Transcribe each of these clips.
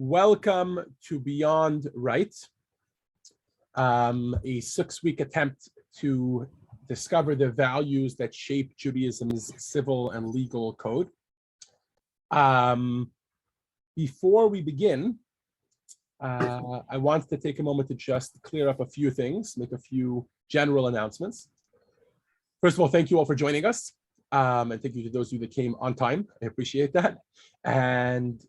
Welcome to Beyond Right, a 6-week attempt to discover the values that shape Judaism's civil and legal code. Before we begin, I want to take a moment to just clear up a few things, make a few general announcements. First of all, thank you all for joining us. And thank you to those of you that came on time. I appreciate that. And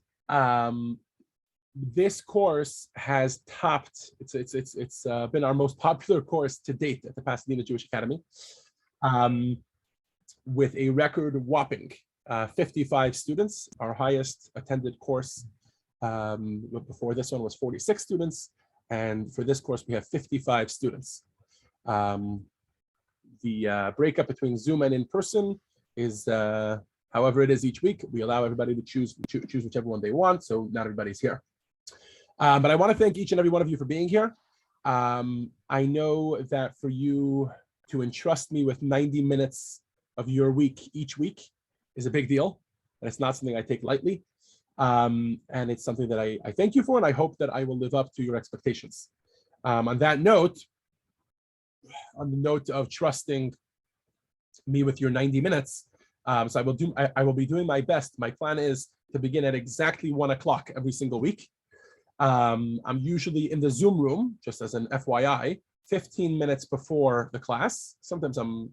this course has topped, it's been our most popular course to date at the Pasadena Jewish Academy, with a record whopping 55 students. Our highest attended course before this one was 46 students, and for this course we have 55 students. The breakup between Zoom and in-person is however it is each week. We allow everybody to choose whichever one they want, so not everybody's here. But I want to thank each and every one of you for being here. I know that for you to entrust me with 90 minutes of your week each week is a big deal, and it's not something I take lightly. And it's something that I thank you for, and I hope that I will live up to your expectations. On that note, on the note of trusting me with your 90 minutes, so I will be doing my best. My plan is to begin at exactly 1 o'clock every single week. I'm usually in the Zoom room, just as an FYI, 15 minutes before the class. Sometimes I'm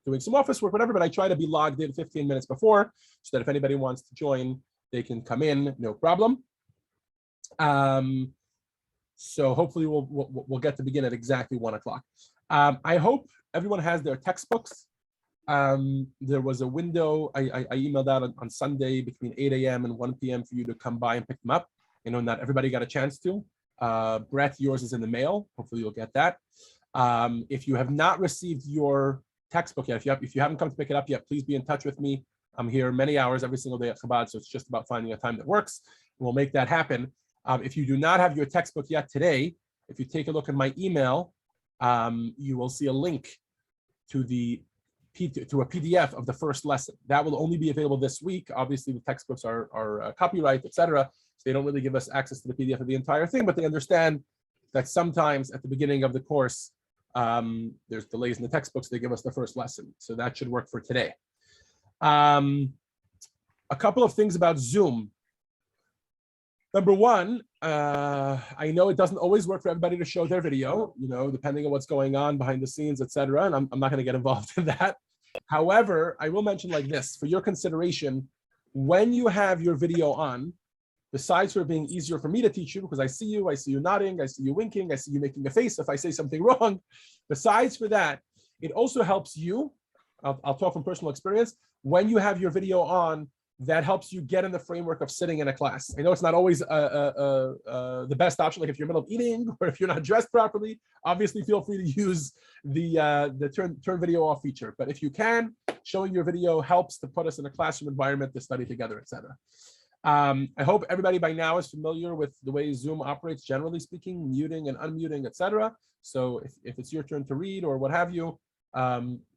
doing some office work, whatever, but I try to be logged in 15 minutes before so that if anybody wants to join, they can come in, no problem. So hopefully we'll get to begin at exactly 1 o'clock. I hope everyone has their textbooks. There was a window I emailed out on Sunday between 8 a.m. and 1 p.m. for you to come by and pick them up. You know, not everybody got a chance to. Brett, yours is in the mail. Hopefully you'll get that. If you have not received your textbook yet, if you haven't come to pick it up yet, please be in touch with me. I'm here many hours every single day at Chabad, so it's just about finding a time that works. We'll make that happen. If you do not have your textbook yet today, if you take a look at my email, you will see a link to a PDF of the first lesson. That will only be available this week. Obviously, the textbooks are copyright, etc. So they don't really give us access to the PDF of the entire thing, but they understand that sometimes at the beginning of the course, there's delays in the textbooks. They give us the first lesson. So that should work for today. A couple of things about Zoom. Number one, I know it doesn't always work for everybody to show their video, you know, depending on what's going on behind the scenes, etc. And I'm not going to get involved in that. However, I will mention like this, for your consideration, when you have your video on, besides for it being easier for me to teach you, because I see you nodding, I see you winking, I see you making a face if I say something wrong. Besides for that, it also helps you, I'll talk from personal experience, when you have your video on, that helps you get in the framework of sitting in a class. I know it's not always the best option, like if you're in the middle of eating or if you're not dressed properly, obviously feel free to use the turn video off feature. But if you can, showing your video helps to put us in a classroom environment to study together, etc. I hope everybody by now is familiar with the way Zoom operates, generally speaking, muting and unmuting, etc. So if it's your turn to read or what have you,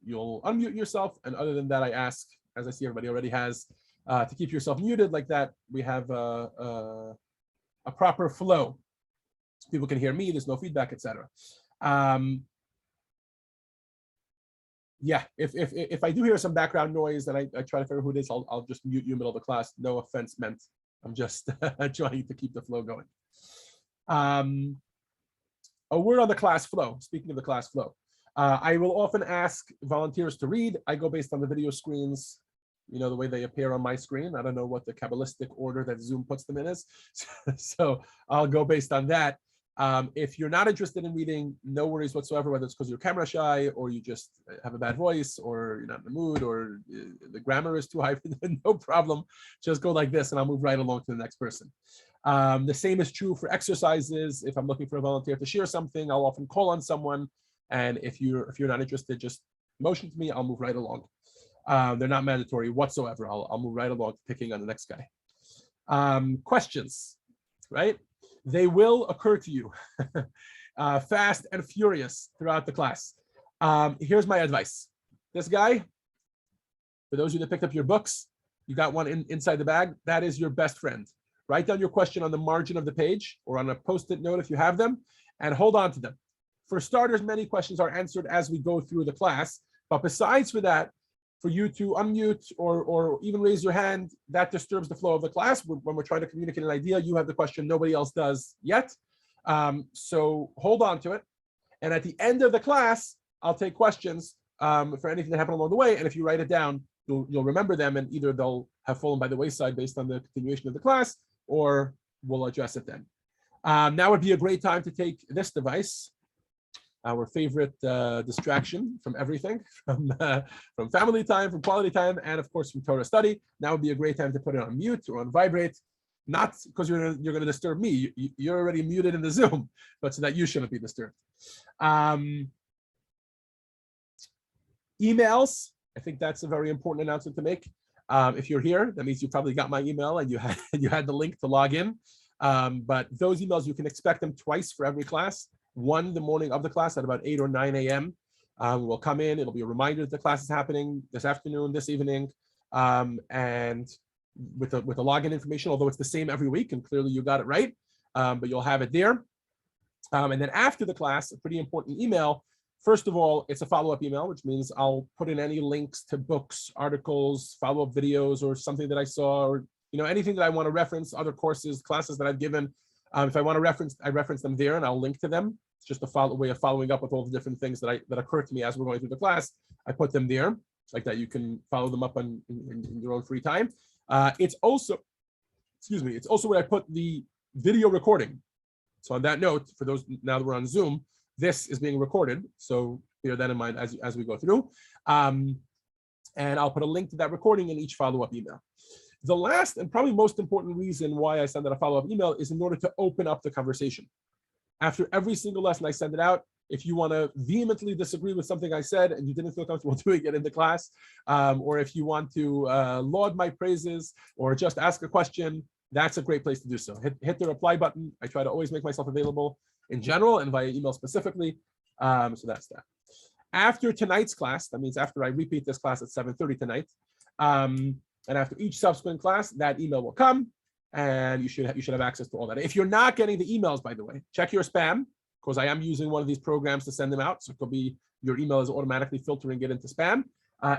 you'll unmute yourself. And other than that, I ask, as I see everybody already has, to keep yourself muted. Like that, we have a proper flow. People can hear me, there's no feedback, etc. Yeah, if I do hear some background noise and I try to figure out who it is, I'll just mute you in the middle of the class. No offense meant. I'm just trying to keep the flow going. A word on the class flow. Speaking of the class flow, I will often ask volunteers to read. I go based on the video screens, you know, the way they appear on my screen. I don't know what the Kabbalistic order that Zoom puts them in is. So I'll go based on that. If you're not interested in reading, no worries whatsoever, whether it's because you're camera shy or you just have a bad voice or you're not in the mood or the grammar is too high, no problem. Just go like this and I'll move right along to the next person. The same is true for exercises. If I'm looking for a volunteer to share something, I'll often call on someone. And if you're not interested, just motion to me, I'll move right along. They're not mandatory whatsoever. I'll move right along, picking on the next guy. Questions, right? They will occur to you fast and furious throughout the class. Here's my advice. This guy, for those of you that picked up your books, you got one inside the bag. That is your best friend. Write down your question on the margin of the page or on a post-it note if you have them, and hold on to them. For starters, many questions are answered as we go through the class, but besides for that, for you to unmute or even raise your hand, that disturbs the flow of the class. When we're trying to communicate an idea, you have the question, nobody else does yet. So hold on to it. And at the end of the class, I'll take questions for anything that happened along the way. And if you write it down, you'll remember them, and either they'll have fallen by the wayside based on the continuation of the class, or we'll address it then. Now would be a great time to take this device, our favorite distraction from everything, from family time, from quality time, and of course from Torah study. Now would be a great time to put it on mute or on vibrate, not because you're going to disturb me. You're already muted in the Zoom, but so that you shouldn't be disturbed. Emails, I think that's a very important announcement to make. If you're here, that means you probably got my email and you had the link to log in. But those emails, you can expect them twice for every class. One the morning of the class at about 8 or 9 a.m. We'll come in. It'll be a reminder that the class is happening this afternoon, this evening, and with the login information, although it's the same every week, and clearly you got it right, but you'll have it there. And then after the class, a pretty important email. First of all, it's a follow-up email, which means I'll put in any links to books, articles, follow-up videos, or something that I saw, or anything that I want to reference, other courses, classes that I've given. If I want to reference, I reference them there, and I'll link to them. It's just a way of following up with all the different things that occur to me as we're going through the class. I put them there, like that. You can follow them up in your own free time. It's also where I put the video recording. So on that note, for those now that we're on Zoom, this is being recorded. So bear that in mind as we go through. And I'll put a link to that recording in each follow-up email. The last and probably most important reason why I send out a follow-up email is in order to open up the conversation. After every single lesson, I send it out. If you want to vehemently disagree with something I said and you didn't feel comfortable doing it in the class, or if you want to laud my praises or just ask a question, that's a great place to do so. Hit the reply button. I try to always make myself available in general and via email specifically. So that's that. After tonight's class, that means after I repeat this class at 7:30 tonight, and after each subsequent class, that email will come, and you should have access to all that. If you're not getting the emails, by the way, check your spam, because I am using one of these programs to send them out. So it could be your email is automatically filtering it into spam.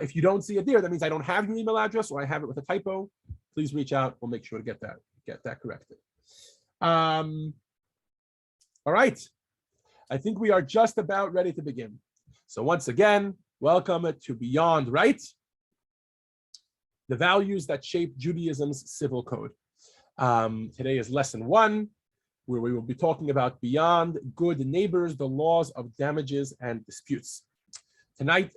If you don't see it there, that means I don't have your email address or I have it with a typo. Please reach out. We'll make sure to get that corrected. All right. I think we are just about ready to begin. So once again, welcome to Beyond Right, the values that shape Judaism's civil code. Today is lesson 1, where we will be talking about beyond good neighbors, the laws of damages and disputes. Tonight,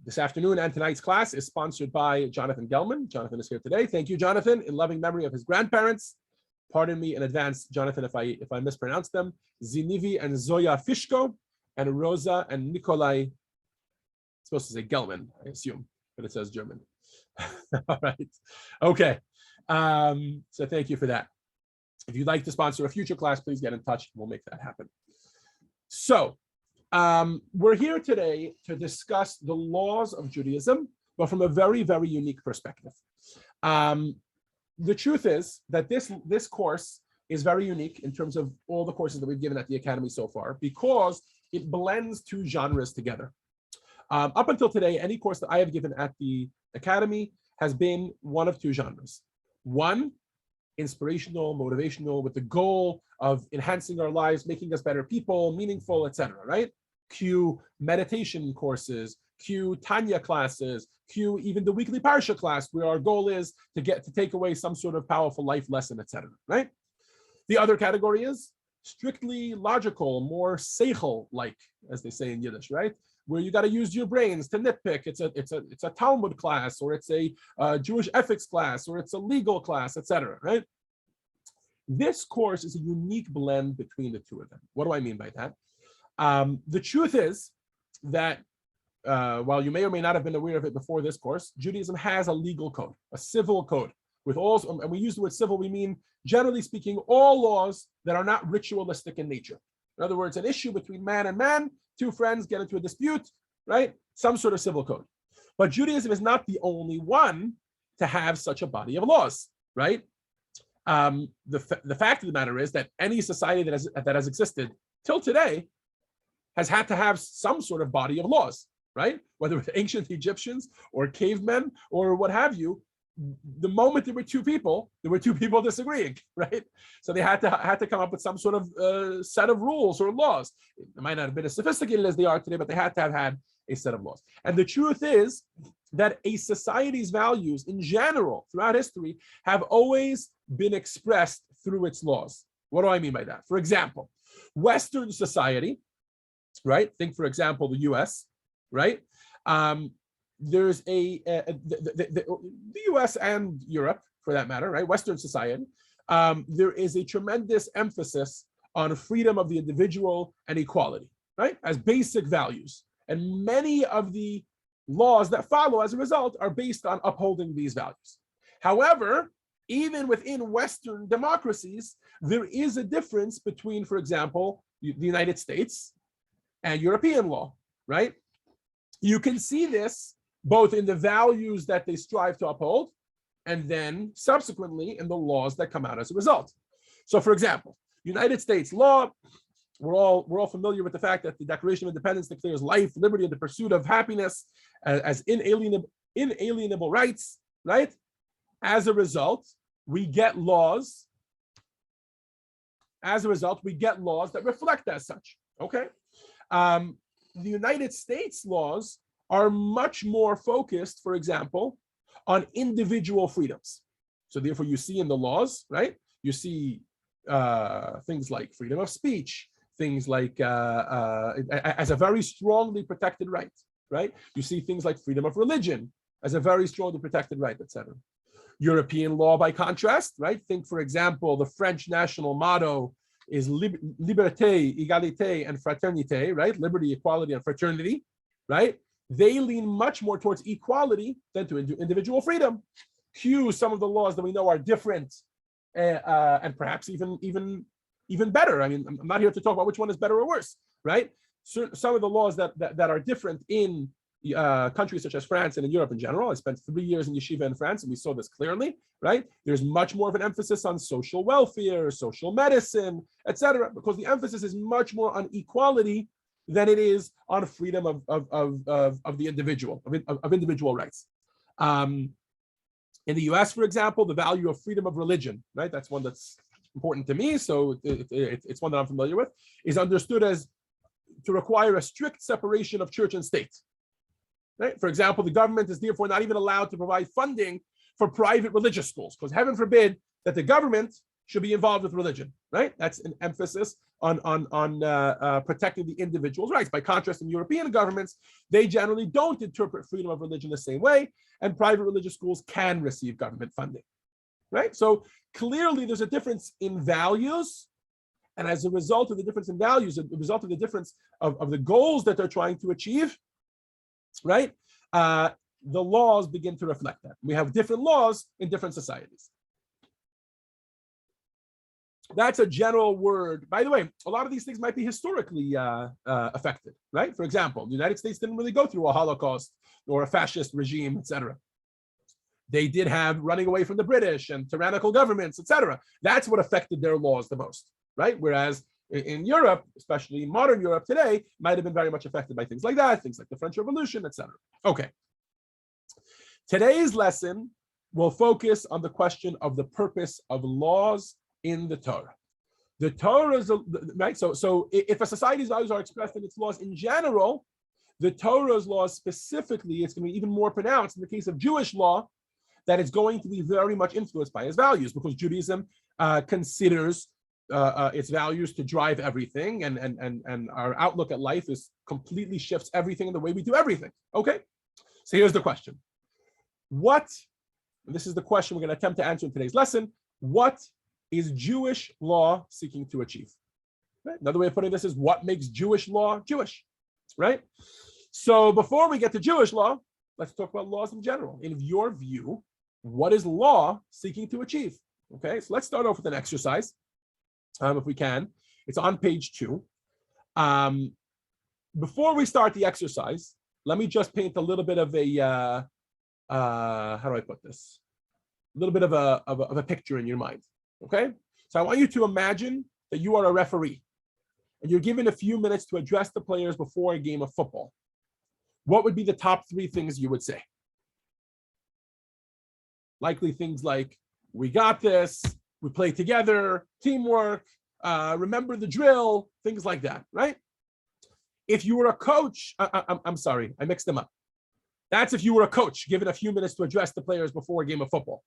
this afternoon and tonight's class is sponsored by Jonathan Gelman. Jonathan is here today. Thank you, Jonathan, in loving memory of his grandparents. Pardon me in advance, Jonathan, if I mispronounce them. Zinivi and Zoya Fishko, and Rosa and Nikolai. It's supposed to say Gelman, I assume, but it says German. All right. Okay. So thank you for that. If you'd like to sponsor a future class, please get in touch. We'll make that happen. So we're here today to discuss the laws of Judaism, but from a very, very unique perspective. The truth is that this course is very unique in terms of all the courses that we've given at the Academy so far, because it blends 2 genres together. Up until today, any course that I have given at the Academy has been one of 2 genres. One, inspirational, motivational, with the goal of enhancing our lives, making us better people, meaningful, etc. Right? Cue meditation courses, cue Tanya classes, cue even the weekly Parsha class, where our goal is to take away some sort of powerful life lesson, etc. Right? The other category is strictly logical, more seichel-like, as they say in Yiddish, right? Where you got to use your brains to nitpick. It's a Talmud class, or it's a Jewish ethics class, or it's a legal class, etc. Right? This course is a unique blend between the 2 of them. What do I mean by that? The truth is that while you may or may not have been aware of it before this course, Judaism has a legal code, a civil code, with all, and we use the word civil, we mean, generally speaking, all laws that are not ritualistic in nature. In other words, an issue between man and man, 2 friends get into a dispute, right? Some sort of civil code. But Judaism is not the only one to have such a body of laws, right? The fact of the matter is that any society that has existed till today has had to have some sort of body of laws, right? Whether it's ancient Egyptians or cavemen or what have you, the moment there were two people disagreeing, right? So they had to come up with some sort of set of rules or laws. It might not have been as sophisticated as they are today, but they had to have had a set of laws. And the truth is that a society's values in general throughout history have always been expressed through its laws. What do I mean by that? For example, Western society, right? Think, for example, the US, right? There's the US and Europe, for that matter, right? Western society, there is a tremendous emphasis on freedom of the individual and equality, right? As basic values. And many of the laws that follow as a result are based on upholding these values. However, even within Western democracies, there is a difference between, for example, the United States and European law, right? You can see this both in the values that they strive to uphold and then subsequently in the laws that come out as a result. So, for example, United States law, we're all familiar with the fact that the Declaration of Independence declares life, liberty, and the pursuit of happiness as inalienable rights, right? As a result, we get laws. That reflect as such. Okay. The United States laws are much more focused, for example, on individual freedoms. So therefore, you see in the laws, right? You see things like freedom of speech, things like as a very strongly protected right, right? You see things like freedom of religion as a very strongly protected right, etc. European law, by contrast, right? Think, for example, the French national motto is liberté, égalité, and fraternité, right? Liberty, equality, and fraternity, right? They lean much more towards equality than to individual freedom. Cue some of the laws that we know are different and perhaps even better. I mean, I'm not here to talk about which one is better or worse, right? So, some of the laws that are different in countries such as France and in Europe in general. I spent 3 years in yeshiva in France, and we saw this clearly, right? There's much more of an emphasis on social welfare, social medicine, etc., because the emphasis is much more on equality than it is on freedom of the individual, of individual rights. In the US, for example, the value of freedom of religion, right? That's one that's important to me, so it's one that I'm familiar with, is understood as to require a strict separation of church and state. Right? For example, the government is therefore not even allowed to provide funding for private religious schools, because heaven forbid that the government should be involved with religion, right? That's an emphasis on protecting the individual's rights. By contrast, in European governments, they generally don't interpret freedom of religion the same way, and private religious schools can receive government funding, right? So clearly there's a difference in values, and as a result of the difference in values, as a result of the difference of the goals that they're trying to achieve, right? The laws begin to reflect that. We have different laws in different societies. That's a general word. By the way, a lot of these things might be historically affected, right? For example, the United States didn't really go through a Holocaust or a fascist regime, etc. They did have running away from the British and tyrannical governments, etc. That's what affected their laws the most, right? Whereas in Europe, especially modern Europe today, might have been very much affected by things like that, things like the French Revolution, etc. Okay. Today's lesson will focus on the question of the purpose of laws in the Torah. The Torah is, right? So if a society's values are expressed in its laws in general, the Torah's laws specifically, it's going to be even more pronounced in the case of Jewish law, that it's going to be very much influenced by its values, because Judaism considers its values to drive everything, and our outlook at life is completely shifts everything in the way we do everything. Okay, so here's the question: what? And this is the question we're going to attempt to answer in today's lesson. What is Jewish law seeking to achieve? Right? Another way of putting this is, what makes Jewish law Jewish? Right. So before we get to Jewish law, let's talk about laws in general. In your view, what is law seeking to achieve? Okay, so let's start off with an exercise. If we can, it's on page 2. Before we start the exercise, let me just paint a little bit of a, how do I put this? A little bit of a picture in your mind. Okay? So I want you to imagine that you are a referee and you're given a few minutes to address the players before a game of football. What would be the top 3 things you would say? Likely things like, we got this, we play together, teamwork, remember the drill, things like that, right? If you were a coach, I'm sorry, I mixed them up. That's if you were a coach, given a few minutes to address the players before a game of football.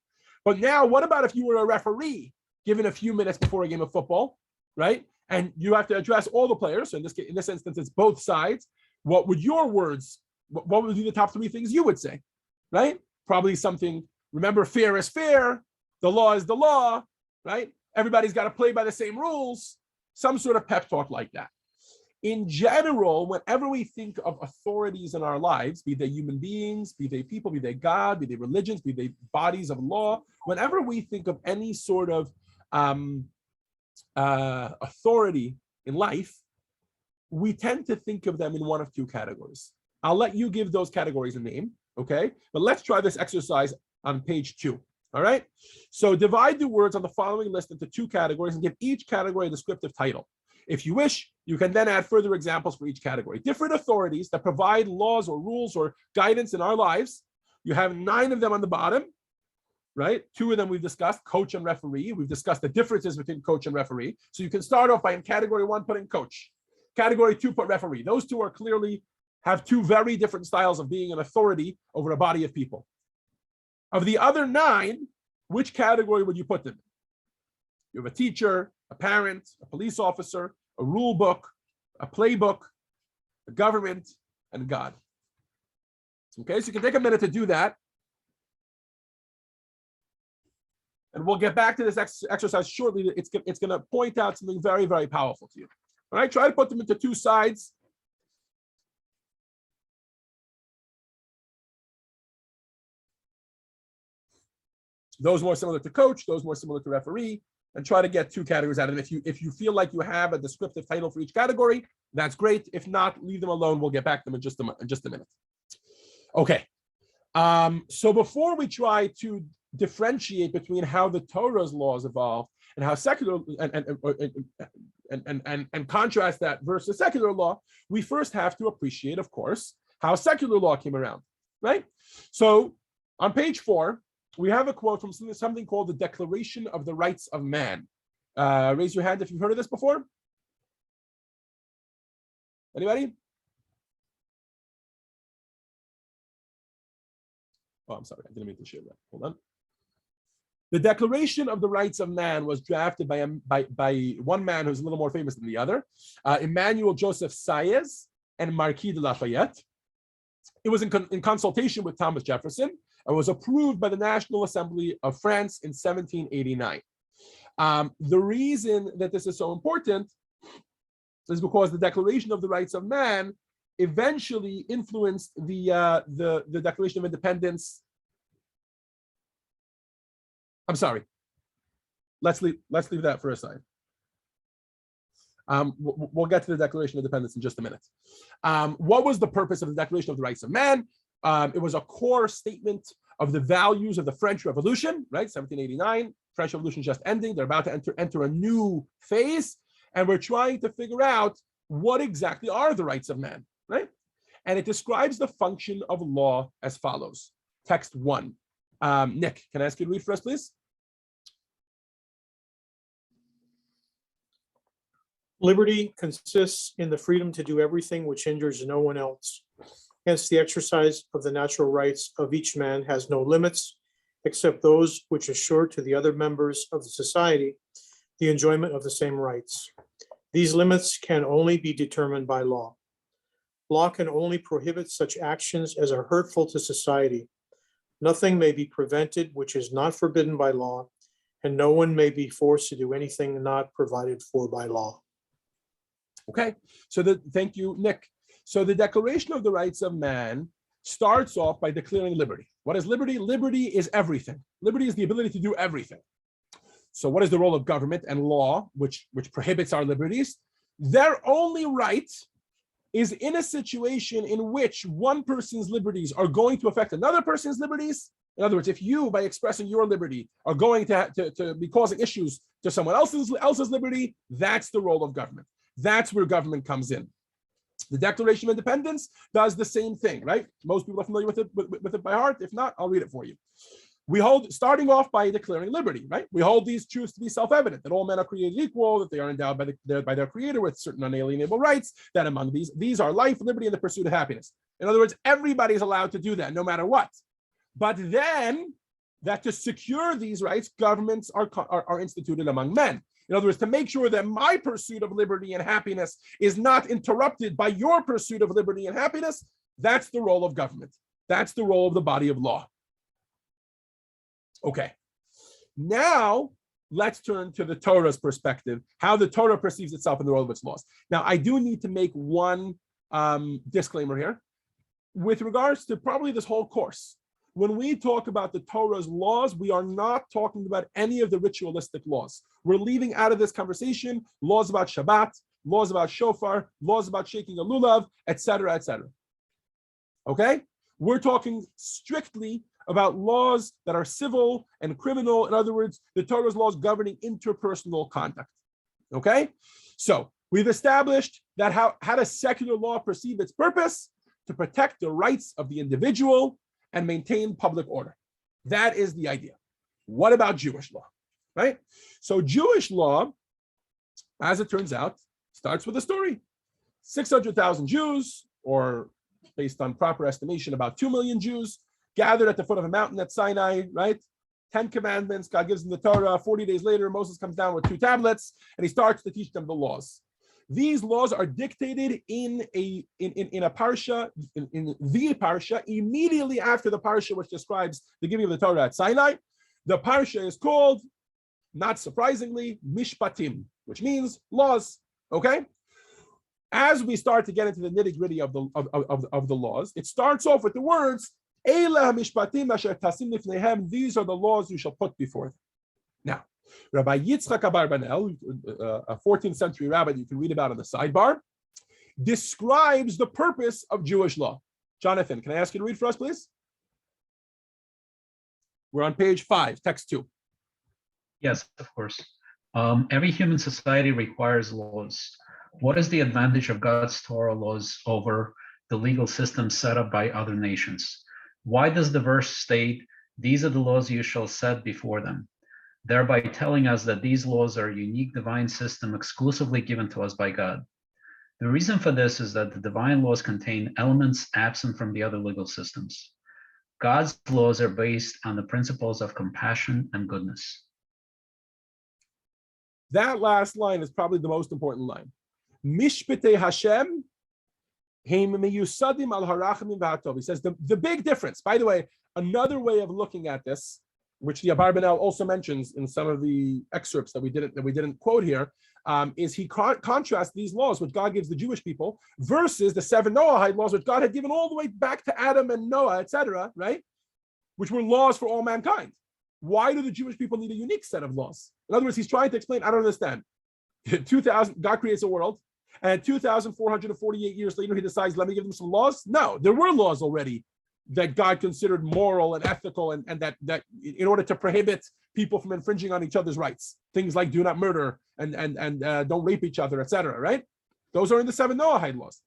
But now, what about if you were a referee, given a few minutes before a game of football, right? And you have to address all the players. So in this instance, it's both sides. What would your words, what would be the top 3 things you would say, right? Probably something, remember, fair is fair, the law is the law, right? Everybody's got to play by the same rules, some sort of pep talk like that. In general, whenever we think of authorities in our lives, be they human beings, be they people, be they God, be they religions, be they bodies of law, whenever we think of any sort of authority in life, we tend to think of them in one of 2 categories. I'll let you give those categories a name, okay? But let's try this exercise on page 2, all right? So divide the words on the following list into 2 categories and give each category a descriptive title. If you wish, you can then add further examples for each category. Different authorities that provide laws or rules or guidance in our lives. You have 9 of them on the bottom, right? 2 of them we've discussed, coach and referee. We've discussed the differences between coach and referee. So you can start off by in category 1, putting coach. Category 2, put referee. Those 2 are clearly have 2 very different styles of being an authority over a body of people. Of the other 9, which category would you put them in? You have a teacher, a parent, a police officer, a rule book, a playbook, a government, and God. Okay, so you can take a minute to do that. And we'll get back to this exercise shortly. It's going to point out something very, very powerful to you. All right, try to put them into 2 sides. Those more similar to coach, those more similar to referee, and try to get 2 categories out of them. If you feel like you have a descriptive title for each category, that's great. If not, leave them alone. We'll get back to them in just a minute. Okay. So before we try to differentiate between how the Torah's laws evolve and how secular and contrast that versus secular law, we first have to appreciate, of course, how secular law came around, right? So on page 4, we have a quote from something called the Declaration of the Rights of Man. Raise your hand if you've heard of this before. Anybody? Oh, I'm sorry, I didn't mean to share that. Hold on. The Declaration of the Rights of Man was drafted by one man who's a little more famous than the other, Emmanuel Joseph Saez and Marquis de Lafayette. It was in consultation with Thomas Jefferson and was approved by the National Assembly of France in 1789. The reason that this is so important is because the Declaration of the Rights of Man eventually influenced the Declaration of Independence. I'm sorry. Let's leave that for a side. We'll get to the Declaration of Independence in just a minute. What was the purpose of the Declaration of the Rights of Man? It was a core statement of the values of the French Revolution, right? 1789. French Revolution just ending. They're about to enter a new phase, and we're trying to figure out what exactly are the rights of man, right? And it describes the function of law as follows. Text 1. Nick, can I ask you to read for us, please? Liberty consists in the freedom to do everything which injures no one else. Hence, the exercise of the natural rights of each man has no limits, except those which assure to the other members of the society the enjoyment of the same rights. These limits can only be determined by law. Law can only prohibit such actions as are hurtful to society. Nothing may be prevented which is not forbidden by law, and no one may be forced to do anything not provided for by law. Okay, so thank you, Nick. So the Declaration of the Rights of Man starts off by declaring liberty. What is liberty? Liberty is everything. Liberty is the ability to do everything. So what is the role of government and law, which prohibits our liberties? Their only right is in a situation in which one person's liberties are going to affect another person's liberties. In other words, if you, by expressing your liberty, are going to be causing issues to someone else's liberty, that's the role of government. That's where government comes in. The Declaration of Independence does the same thing, right? Most people are familiar with it by heart. If not, I'll read it for you. We hold, starting off by declaring liberty, right? We hold these truths to be self-evident, that all men are created equal, that they are endowed by their creator with certain unalienable rights, that among these are life, liberty, and the pursuit of happiness. In other words, everybody's allowed to do that, no matter what. But then, that to secure these rights, governments are instituted among men. In other words, to make sure that my pursuit of liberty and happiness is not interrupted by your pursuit of liberty and happiness, that's the role of government. That's the role of the body of law. Okay, now let's turn to the Torah's perspective, how the Torah perceives itself in the role of its laws. Now, I do need to make one disclaimer here. With regards to probably this whole course, when we talk about the Torah's laws, we are not talking about any of the ritualistic laws. We're leaving out of this conversation laws about Shabbat, laws about shofar, laws about shaking a lulav, etc., etc. Okay? We're talking strictly about laws that are civil and criminal. In other words, the Torah's laws governing interpersonal conduct. Okay? So we've established that how does secular law perceive its purpose? To protect the rights of the individual and maintain public order. That is the idea. What about Jewish law? Right? So Jewish law, as it turns out, starts with a story. 600,000 Jews, or based on proper estimation, about 2 million Jews, gathered at the foot of a mountain at Sinai, right? 10 commandments, God gives them the Torah. 40 days later, Moses comes down with 2 tablets, and he starts to teach them the laws. These laws are dictated in a parsha, in the parsha, immediately after the parsha which describes the giving of the Torah at Sinai. The parsha is called, not surprisingly, Mishpatim, which means laws. Okay? As we start to get into the nitty-gritty of the laws, it starts off with the words, Eila mishpatim asher tasim lifneihem, these are the laws you shall put before them. Now, Rabbi Yitzchak Abarbanel, a 14th century rabbi that you can read about on the sidebar, describes the purpose of Jewish law. Jonathan, can I ask you to read for us, please? We're on page 5, text 2. Yes, of course. Every human society requires laws. What is the advantage of God's Torah laws over the legal system set up by other nations? Why does the verse state, these are the laws you shall set before them, thereby telling us that these laws are a unique divine system exclusively given to us by God? The reason for this is that the divine laws contain elements absent from the other legal systems. God's laws are based on the principles of compassion and goodness. That last line is probably the most important line. Mishpetei Hashem heim meyusadim al harachamim v'hatov. He says the big difference. By the way, another way of looking at this, which the Abarbanel also mentions in some of the excerpts that we didn't quote here, is he contrasts these laws which God gives the Jewish people versus the 7 Noahide laws which God had given all the way back to Adam and Noah, etc., right? Which were laws for all mankind. Why do the Jewish people need a unique set of laws? In other words, he's trying to explain, I don't understand. 2000, God creates a world, and 2,448 years later, he decides, let me give them some laws. No, there were laws already that God considered moral and ethical, and that in order to prohibit people from infringing on each other's rights, things like do not murder and don't rape each other, etc. Right? Those are in the 7 Noahide laws.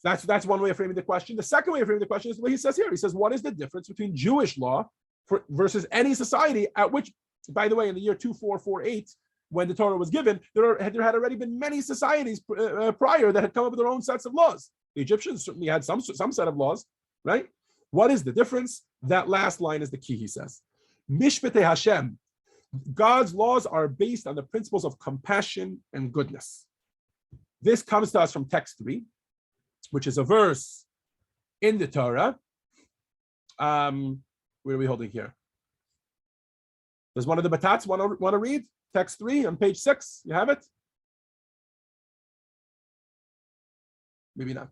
That's one way of framing the question. The second way of framing the question is what he says here. He says, what is the difference between Jewish law versus any society at which, by the way, in the year 2448, when the Torah was given, there had already been many societies prior that had come up with their own sets of laws. The Egyptians certainly had some set of laws, right? What is the difference? That last line is the key, he says. Mishpetei Hashem. God's laws are based on the principles of compassion and goodness. This comes to us from text 3, which is a verse in the Torah. Where are we holding here? Does one of the batats want to read? Text 3 on page 6. You have it? Maybe not.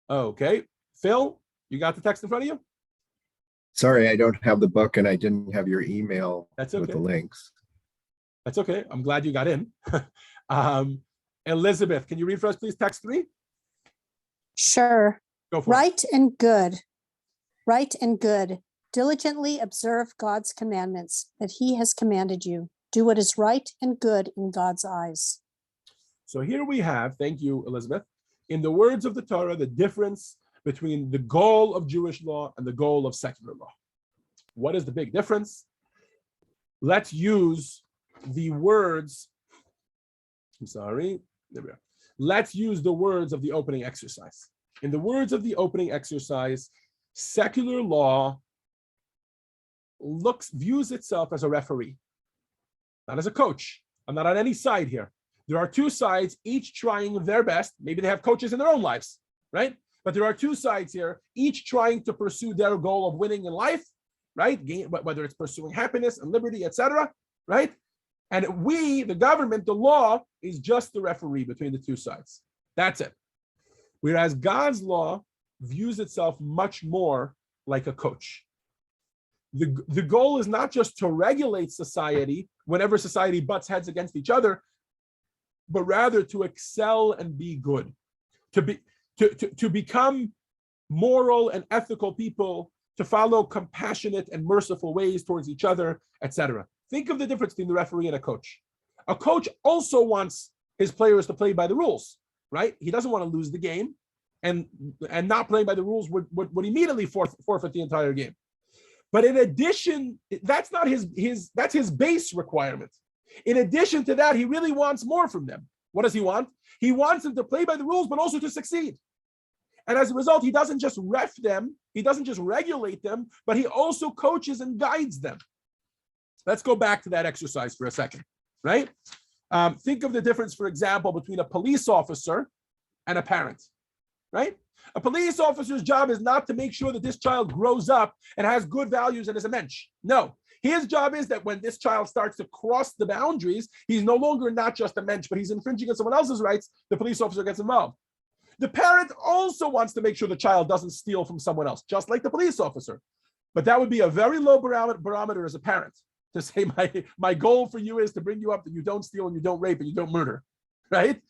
Okay. Phil, you got the text in front of you? Sorry, I don't have the book and I didn't have your email That's okay. with the links. That's okay. I'm glad you got in. Elizabeth, can you read for us, please, text 3? Sure. Go for it. Right and good. Right and good. Diligently observe God's commandments that he has commanded you. Do what is right and good in God's eyes. So here we have, thank you, Elizabeth, in the words of the Torah, the difference between the goal of Jewish law and the goal of secular law. What is the big difference? Let's use the words, there we are. Let's use the words of the opening exercise. In the words of the opening exercise, secular law views itself as a referee, not as a coach. I'm not on any side here. There are two sides, each trying their best. Maybe they have coaches in their own lives, right? But there are two sides here, each trying to pursue their goal of winning in life, right? Whether it's pursuing happiness and liberty, etc., right? And we, the government, the law, is just the referee between the two sides. That's it. Whereas God's law views itself much more like a coach. The goal is not just to regulate society whenever society butts heads against each other, but rather to excel and be good, to become moral and ethical people, to follow compassionate and merciful ways towards each other, etc. Think of the difference between the referee and a coach. A coach also wants his players to play by the rules, right? He doesn't want to lose the game, and not playing by the rules would immediately forfeit the entire game. But in addition, that's not that's his base requirement. In addition to that, he really wants more from them. What does he want? He wants them to play by the rules, but also to succeed. And as a result, he doesn't just ref them, he doesn't just regulate them, but he also coaches and guides them. Let's go back to that exercise for a second, right? Think of the difference, for example, between a police officer and a parent, right? A police officer's job is not to make sure that this child grows up and has good values and is a mensch. No, his job is that when this child starts to cross the boundaries, he's no longer not just a mensch, but he's infringing on someone else's rights. The police officer gets involved. The parent also wants to make sure the child doesn't steal from someone else, just like the police officer. But that would be a very low barometer as a parent to say, my goal for you is to bring you up that you don't steal and you don't rape and you don't murder, right?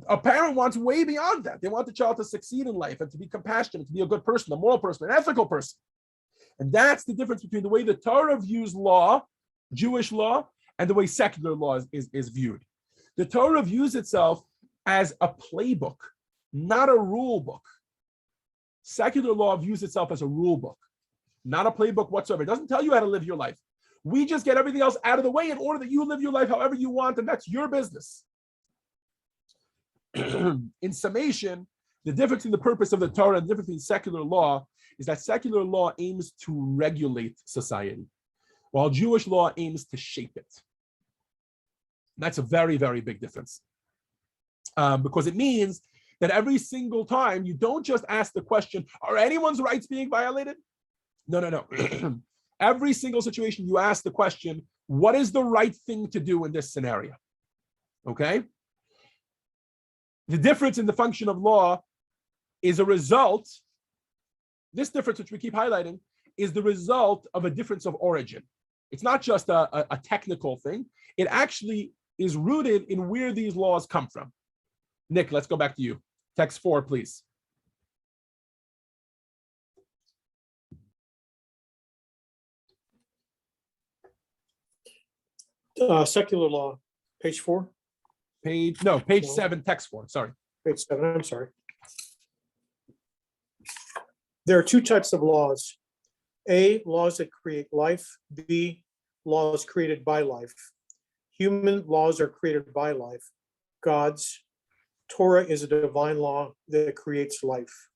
A parent wants way beyond that. They want the child to succeed in life and to be compassionate, to be a good person, a moral person, an ethical person. And that's the difference between the way the Torah views law, Jewish law, and the way secular law is viewed. The Torah views itself as a playbook, not a rule book. Secular law views itself as a rule book, not a playbook whatsoever. It doesn't tell you how to live your life. We just get everything else out of the way in order that you live your life however you want, and that's your business. In summation, the difference in the purpose of the Torah and the difference in secular law is that secular law aims to regulate society, while Jewish law aims to shape it. That's a very, very big difference. Because it means that every single time you don't just ask the question, are anyone's rights being violated? No. Every single situation you ask the question, what is the right thing to do in this scenario? Okay? The difference in the function of law is a result, this difference which we keep highlighting, is the result of a difference of origin. It's not just a technical thing. It actually is rooted in where these laws come from. Nick, let's go back to you. Text 4, please. Secular law, page 4. Page 7, text 4, sorry. Page 7, I'm sorry. There are two types of laws. A, laws that create life. B, laws created by life. Human laws are created by life. God's Torah is a divine law that creates life.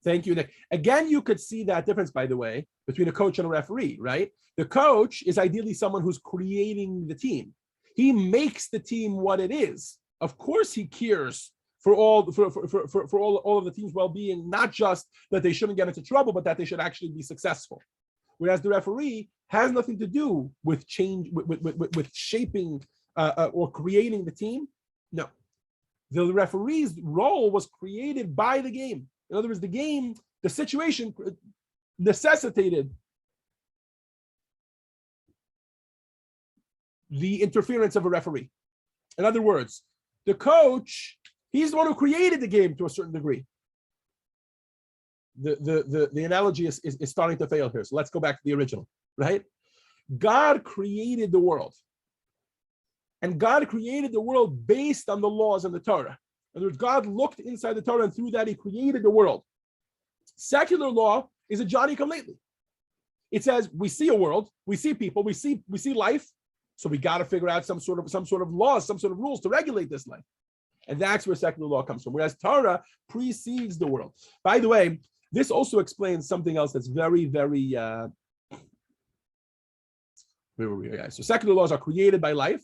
Thank you, Nick. Again, you could see that difference, by the way, between a coach and a referee, right? The coach is ideally someone who's creating the team. He makes the team what it is. Of course, he cares for all of the team's well-being, not just that they shouldn't get into trouble, but that they should actually be successful. Whereas the referee has nothing to do with change, with shaping or creating the team. No, the referee's role was created by the game. In other words, the game, the situation necessitated the interference of a referee. In other words, The coach, he's the one who created the game to a certain degree. The analogy is starting to fail here. So let's go back to the original, right? God created the world. And God created the world based on the laws of the Torah. In other words, God looked inside the Torah, and through that, he created the world. Secular law is a Johnny-come-lately. It says we see a world, we see people, we see life, so we got to figure out some sort of laws, some sort of rules to regulate this life. And that's where secular law comes from. Whereas Torah precedes the world. By the way, this also explains something else that's very, very. Where were we, guys? So secular laws are created by life.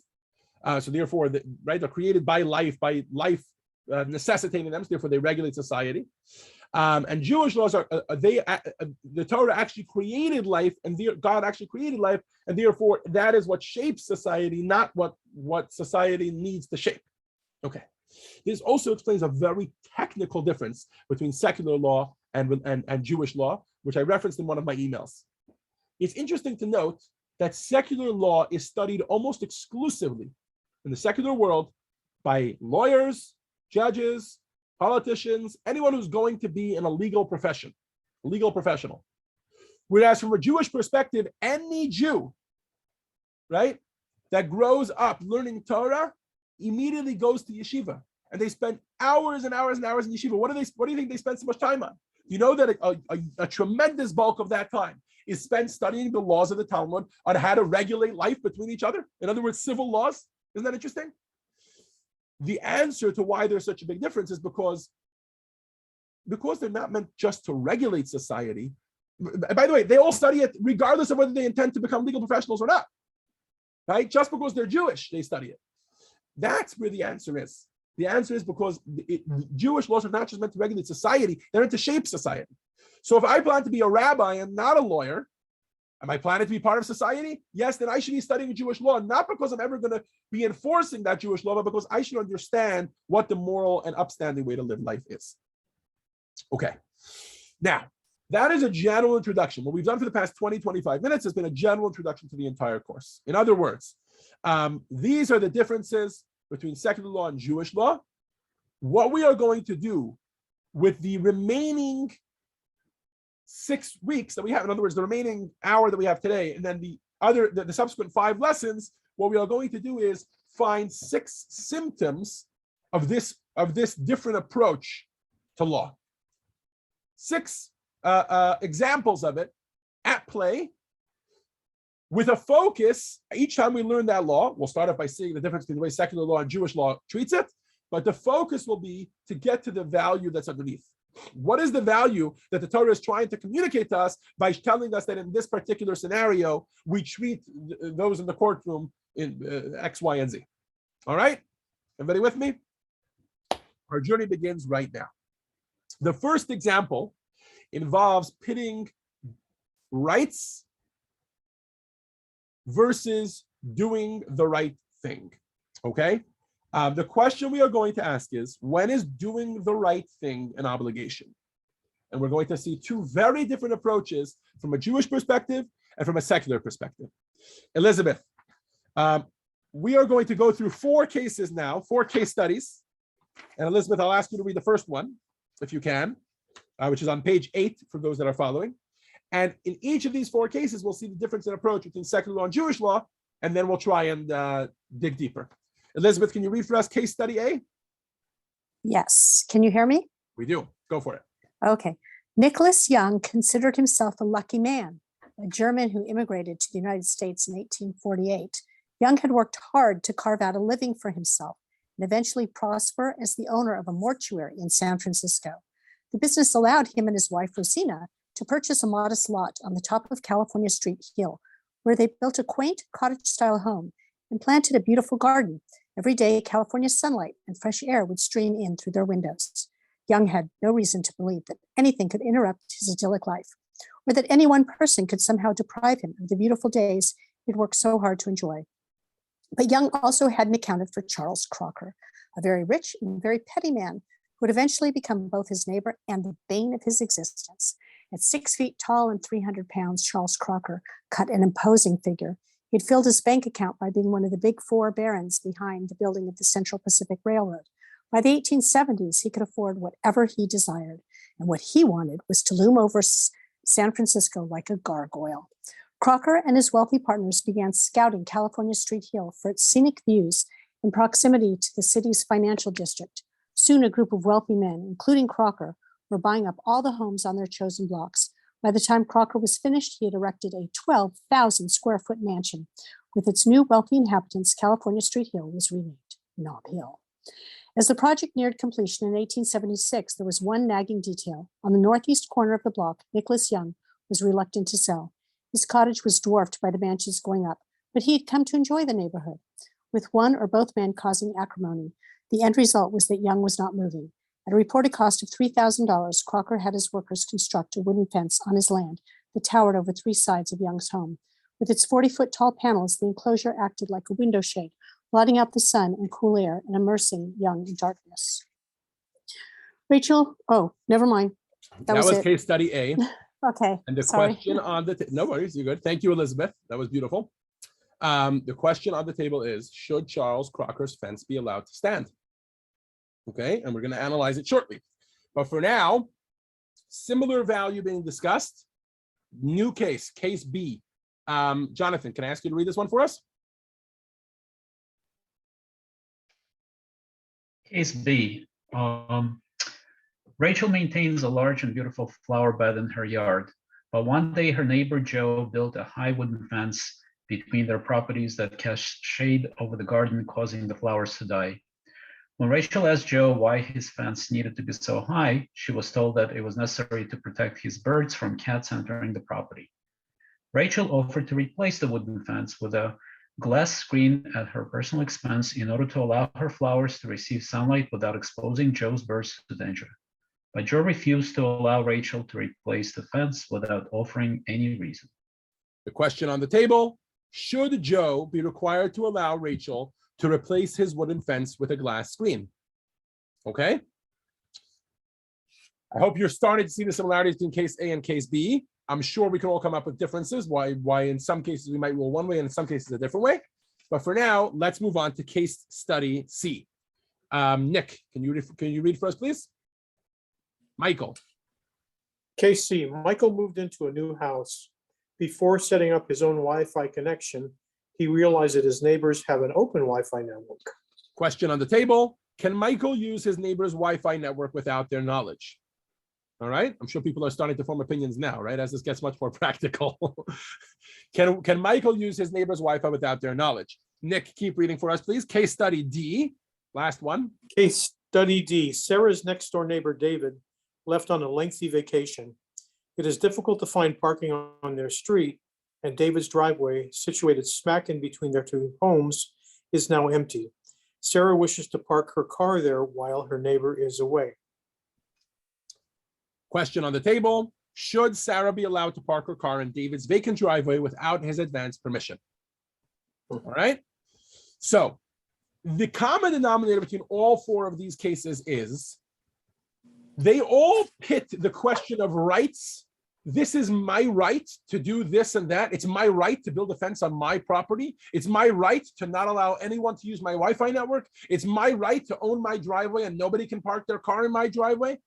So therefore, they're created by life necessitating them. So therefore, they regulate society. And Jewish laws are the Torah actually created life, and God actually created life, and therefore that is what shapes society, not what society needs to shape. Okay. This also explains a very technical difference between secular law and Jewish law, which I referenced in one of my emails. It's interesting to note that secular law is studied almost exclusively in the secular world by lawyers, judges, politicians, anyone who's going to be in a legal profession, a legal professional. Whereas from a Jewish perspective, any Jew, right, that grows up learning Torah immediately goes to yeshiva, and they spend hours and hours and hours in yeshiva. What do you think they spend so much time on? You know that a tremendous bulk of that time is spent studying the laws of the Talmud on how to regulate life between each other. In other words, civil laws. Isn't that interesting? The answer to why there's such a big difference is because they're not meant just to regulate society. By the way, they all study it regardless of whether they intend to become legal professionals or not. Right? Just because they're Jewish, they study it. That's where the answer is. The answer is because Jewish laws are not just meant to regulate society, they're meant to shape society. So if I plan to be a rabbi and not a lawyer, am I planning to be part of society? Yes, then I should be studying Jewish law, not because I'm ever going to be enforcing that Jewish law, but because I should understand what the moral and upstanding way to live life is. Okay. Now, that is a general introduction. What we've done for the past 20, 25 minutes has been a general introduction to the entire course. In other words, these are the differences between secular law and Jewish law. What we are going to do with the remaining 6 weeks that we have, in other words, the remaining hour that we have today, and then the subsequent 5 lessons, what we are going to do is find 6 symptoms of this different approach to law. 6 examples of it at play, with a focus. Each time we learn that law, we'll start off by seeing the difference between the way secular law and Jewish law treats it, but the focus will be to get to the value that's underneath. What is the value that the Torah is trying to communicate to us by telling us that in this particular scenario, we treat those in the courtroom in X, Y, and Z? All right? Everybody with me? Our journey begins right now. The first example involves pitting rights versus doing the right thing. Okay? The question we are going to ask is, when is doing the right thing an obligation? And we're going to see 2 very different approaches from a Jewish perspective and from a secular perspective. Elizabeth, we are going to go through 4 cases now, 4 case studies. And Elizabeth, I'll ask you to read the first one, if you can, which is on page 8 for those that are following. And in each of these 4 cases, we'll see the difference in approach between secular law and Jewish law, and then we'll try and dig deeper. Elizabeth, can you read for us case study A? Yes. Can you hear me? We do. Go for it. Okay. Nicholas Young considered himself a lucky man, a German who immigrated to the United States in 1848. Young had worked hard to carve out a living for himself and eventually prosper as the owner of a mortuary in San Francisco. The business allowed him and his wife, Rosina, to purchase a modest lot on the top of California Street Hill, where they built a quaint cottage-style home and planted a beautiful garden. Every day, California sunlight and fresh air would stream in through their windows. Young had no reason to believe that anything could interrupt his idyllic life, or that any one person could somehow deprive him of the beautiful days he'd worked so hard to enjoy. But Young also hadn't accounted for Charles Crocker, a very rich and very petty man who would eventually become both his neighbor and the bane of his existence. At 6 feet tall and 300 pounds, Charles Crocker cut an imposing figure. He'd filled his bank account by being one of the big four barons behind the building of the Central Pacific Railroad. By the 1870s, he could afford whatever he desired, and what he wanted was to loom over San Francisco like a gargoyle. Crocker and his wealthy partners began scouting California Street Hill for its scenic views in proximity to the city's financial district. Soon, a group of wealthy men, including Crocker, were buying up all the homes on their chosen blocks. By the time Crocker was finished, he had erected a 12,000 square foot mansion. With its new wealthy inhabitants, California Street Hill was renamed Nob Hill. As the project neared completion in 1876, there was one nagging detail. On the northeast corner of the block, Nicholas Young was reluctant to sell. His cottage was dwarfed by the mansions going up, but he had come to enjoy the neighborhood. With one or both men causing acrimony, the end result was that Young was not moving. At a reported cost of $3,000, Crocker had his workers construct a wooden fence on his land that towered over three sides of Young's home. With its 40-foot tall panels, the enclosure acted like a window shade, blotting out the sun and cool air and immersing Young in darkness. Rachel, oh, never mind. That was it. Case study A. Okay, And the sorry. question on the, no worries, you're good. Thank you, Elizabeth. That was beautiful. The question on the table is, should Charles Crocker's fence be allowed to stand? Okay, and we're going to analyze it shortly. But for now, similar value being discussed. New case, case B. Jonathan, can I ask you to read this one for us? Case B. Rachel maintains a large and beautiful flower bed in her yard, but one day her neighbor Joe built a high wooden fence between their properties that cast shade over the garden, causing the flowers to die. When Rachel asked Joe why his fence needed to be so high, she was told that it was necessary to protect his birds from cats entering the property. Rachel offered to replace the wooden fence with a glass screen at her personal expense in order to allow her flowers to receive sunlight without exposing Joe's birds to danger. But Joe refused to allow Rachel to replace the fence without offering any reason. The question on the table, should Joe be required to allow Rachel to replace his wooden fence with a glass screen? Okay. I hope you're starting to see the similarities between case A and case B. I'm sure we can all come up with differences, why in some cases we might rule one way and in some cases a different way. But for now, let's move on to case study C. Nick, can you read for us, please? Michael. Case C, Michael moved into a new house. Before setting up his own Wi-Fi connection, he realized that his neighbors have an open Wi-Fi network. Question on the table, can Michael use his neighbor's Wi-Fi network without their knowledge? All right, I'm sure people are starting to form opinions now, right? As this gets much more practical. Can Michael use his neighbor's Wi-Fi without their knowledge? Nick, keep reading for us, please. Case study D, last one. Case study D, Sarah's next door neighbor, David, left on a lengthy vacation. It is difficult to find parking on their street, and David's driveway, situated smack in between their two homes, is now empty. Sarah wishes to park her car there while her neighbor is away. Question on the table, should Sarah be allowed to park her car in David's vacant driveway without his advance permission? All right, so the common denominator between all four of these cases is they all pit the question of rights. This is my right to do this and that. It's my right to build a fence on my property. It's my right to not allow anyone to use my Wi-Fi network. It's my right to own my driveway and nobody can park their car in my driveway.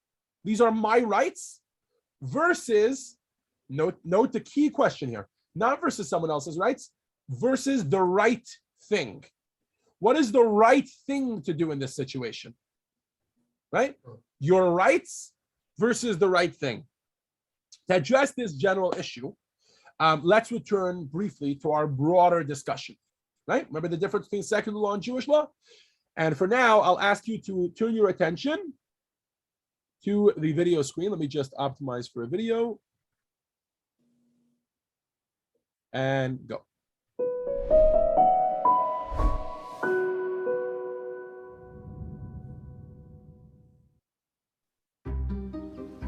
These are my rights versus, note the key question here, not versus someone else's rights, versus the right thing. What is the right thing to do in this situation? Right? Your rights versus the right thing. To address this general issue, let's return briefly to our broader discussion. Right? Remember the difference between secular law and Jewish law? And for now, I'll ask you to turn your attention to the video screen. Let me just optimize for a video. And go.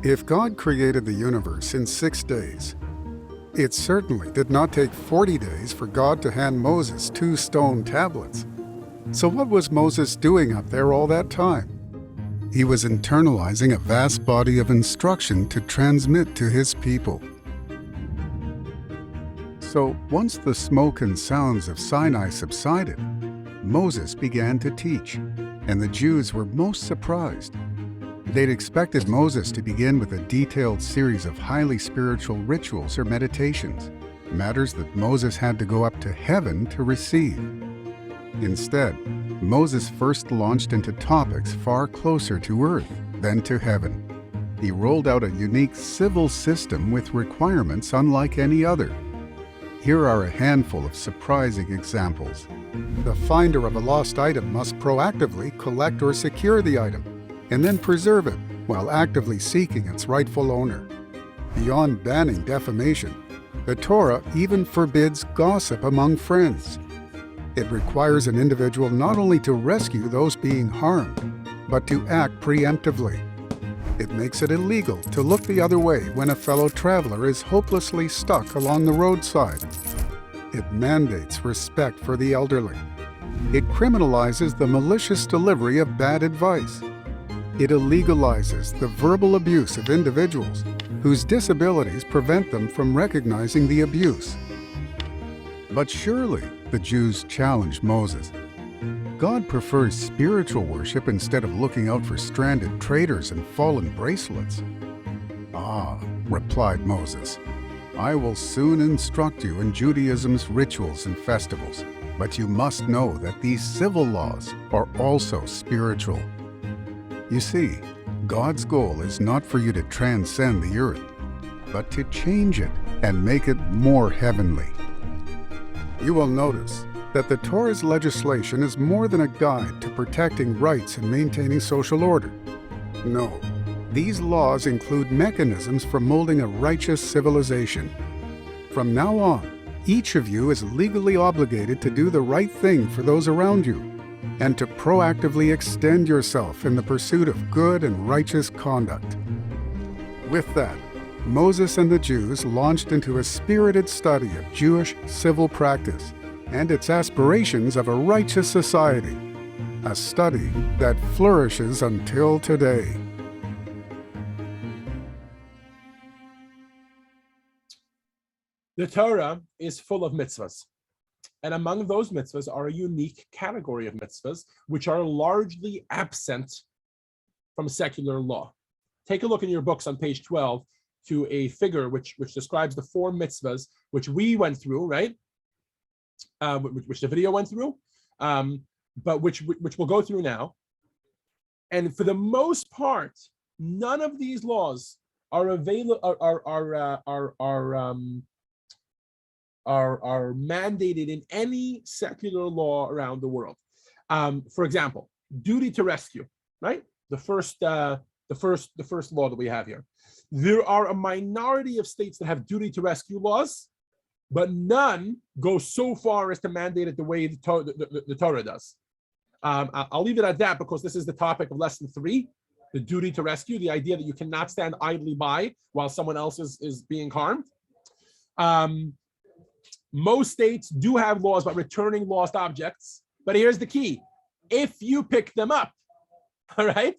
If God created the universe in 6 days, it certainly did not take 40 days for God to hand Moses 2 stone tablets. So what was Moses doing up there all that time? He was internalizing a vast body of instruction to transmit to his people. So once the smoke and sounds of Sinai subsided, Moses began to teach, and the Jews were most surprised. They'd expected Moses to begin with a detailed series of highly spiritual rituals or meditations, matters that Moses had to go up to heaven to receive. Instead, Moses first launched into topics far closer to earth than to heaven. He rolled out a unique civil system with requirements unlike any other. Here are a handful of surprising examples. The finder of a lost item must proactively collect or secure the item, and then preserve it while actively seeking its rightful owner. Beyond banning defamation, the Torah even forbids gossip among friends. It requires an individual not only to rescue those being harmed, but to act preemptively. It makes it illegal to look the other way when a fellow traveler is hopelessly stuck along the roadside. It mandates respect for the elderly. It criminalizes the malicious delivery of bad advice. It illegalizes the verbal abuse of individuals whose disabilities prevent them from recognizing the abuse. But surely, the Jews challenged Moses. God prefers spiritual worship instead of looking out for stranded traders and fallen bracelets. Ah, replied Moses, I will soon instruct you in Judaism's rituals and festivals, but you must know that these civil laws are also spiritual. You see, God's goal is not for you to transcend the earth, but to change it and make it more heavenly. You will notice that the Torah's legislation is more than a guide to protecting rights and maintaining social order. No, these laws include mechanisms for molding a righteous civilization. From now on, each of you is legally obligated to do the right thing for those around you, and to proactively extend yourself in the pursuit of good and righteous conduct. With that, Moses and the Jews launched into a spirited study of Jewish civil practice and its aspirations of a righteous society, a study that flourishes until today. The Torah is full of mitzvahs. And among those mitzvahs are a unique category of mitzvahs, which are largely absent from secular law. Take a look in your books on page 12 to a figure which describes the 4 mitzvahs which we went through, right? Which the video went through, but which we'll go through now. And for the most part, none of these laws are available, are mandated in any secular law around the world. For example, duty to rescue, right? The first law that we have here. There are a minority of states that have duty to rescue laws, but none go so far as to mandate it the way the Torah does. I'll leave it at that because this is the topic of lesson 3, the duty to rescue, the idea that you cannot stand idly by while someone else is being harmed. Most states do have laws about returning lost objects, but here's the key. If you pick them up, all right,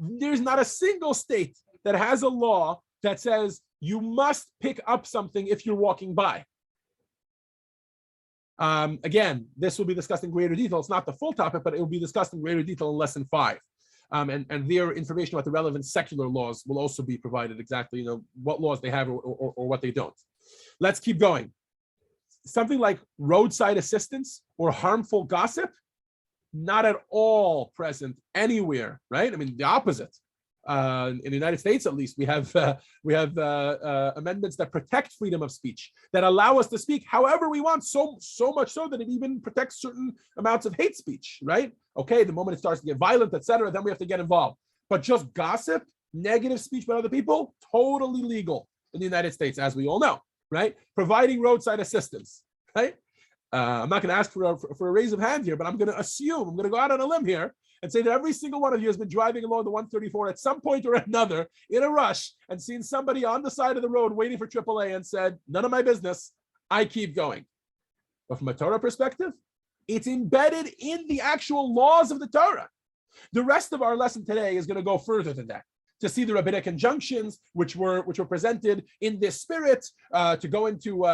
there's not a single state that has a law that says you must pick up something if you're walking by. Again, this will be discussed in greater detail. It's not the full topic, but it will be discussed in greater detail in lesson 5. And their information about the relevant secular laws will also be provided, exactly, what laws they have or what they don't. Let's keep going. Something like roadside assistance or harmful gossip, not at all present anywhere, right? I mean, the opposite. In the United States, at least, we have amendments that protect freedom of speech, that allow us to speak however we want, so much so that it even protects certain amounts of hate speech, right? Okay, the moment it starts to get violent, etc., then we have to get involved. But just gossip, negative speech about other people, totally legal in the United States, as we all know, right? Providing roadside assistance, right? I'm not going to ask for a raise of hand here, but I'm going to assume, I'm going to go out on a limb here and say that every single one of you has been driving along the 134 at some point or another in a rush and seen somebody on the side of the road waiting for AAA and said, none of my business, I keep going. But from a Torah perspective, it's embedded in the actual laws of the Torah. The rest of our lesson today is going to go further than that. to see the rabbinic injunctions, which were presented in this spirit, to go into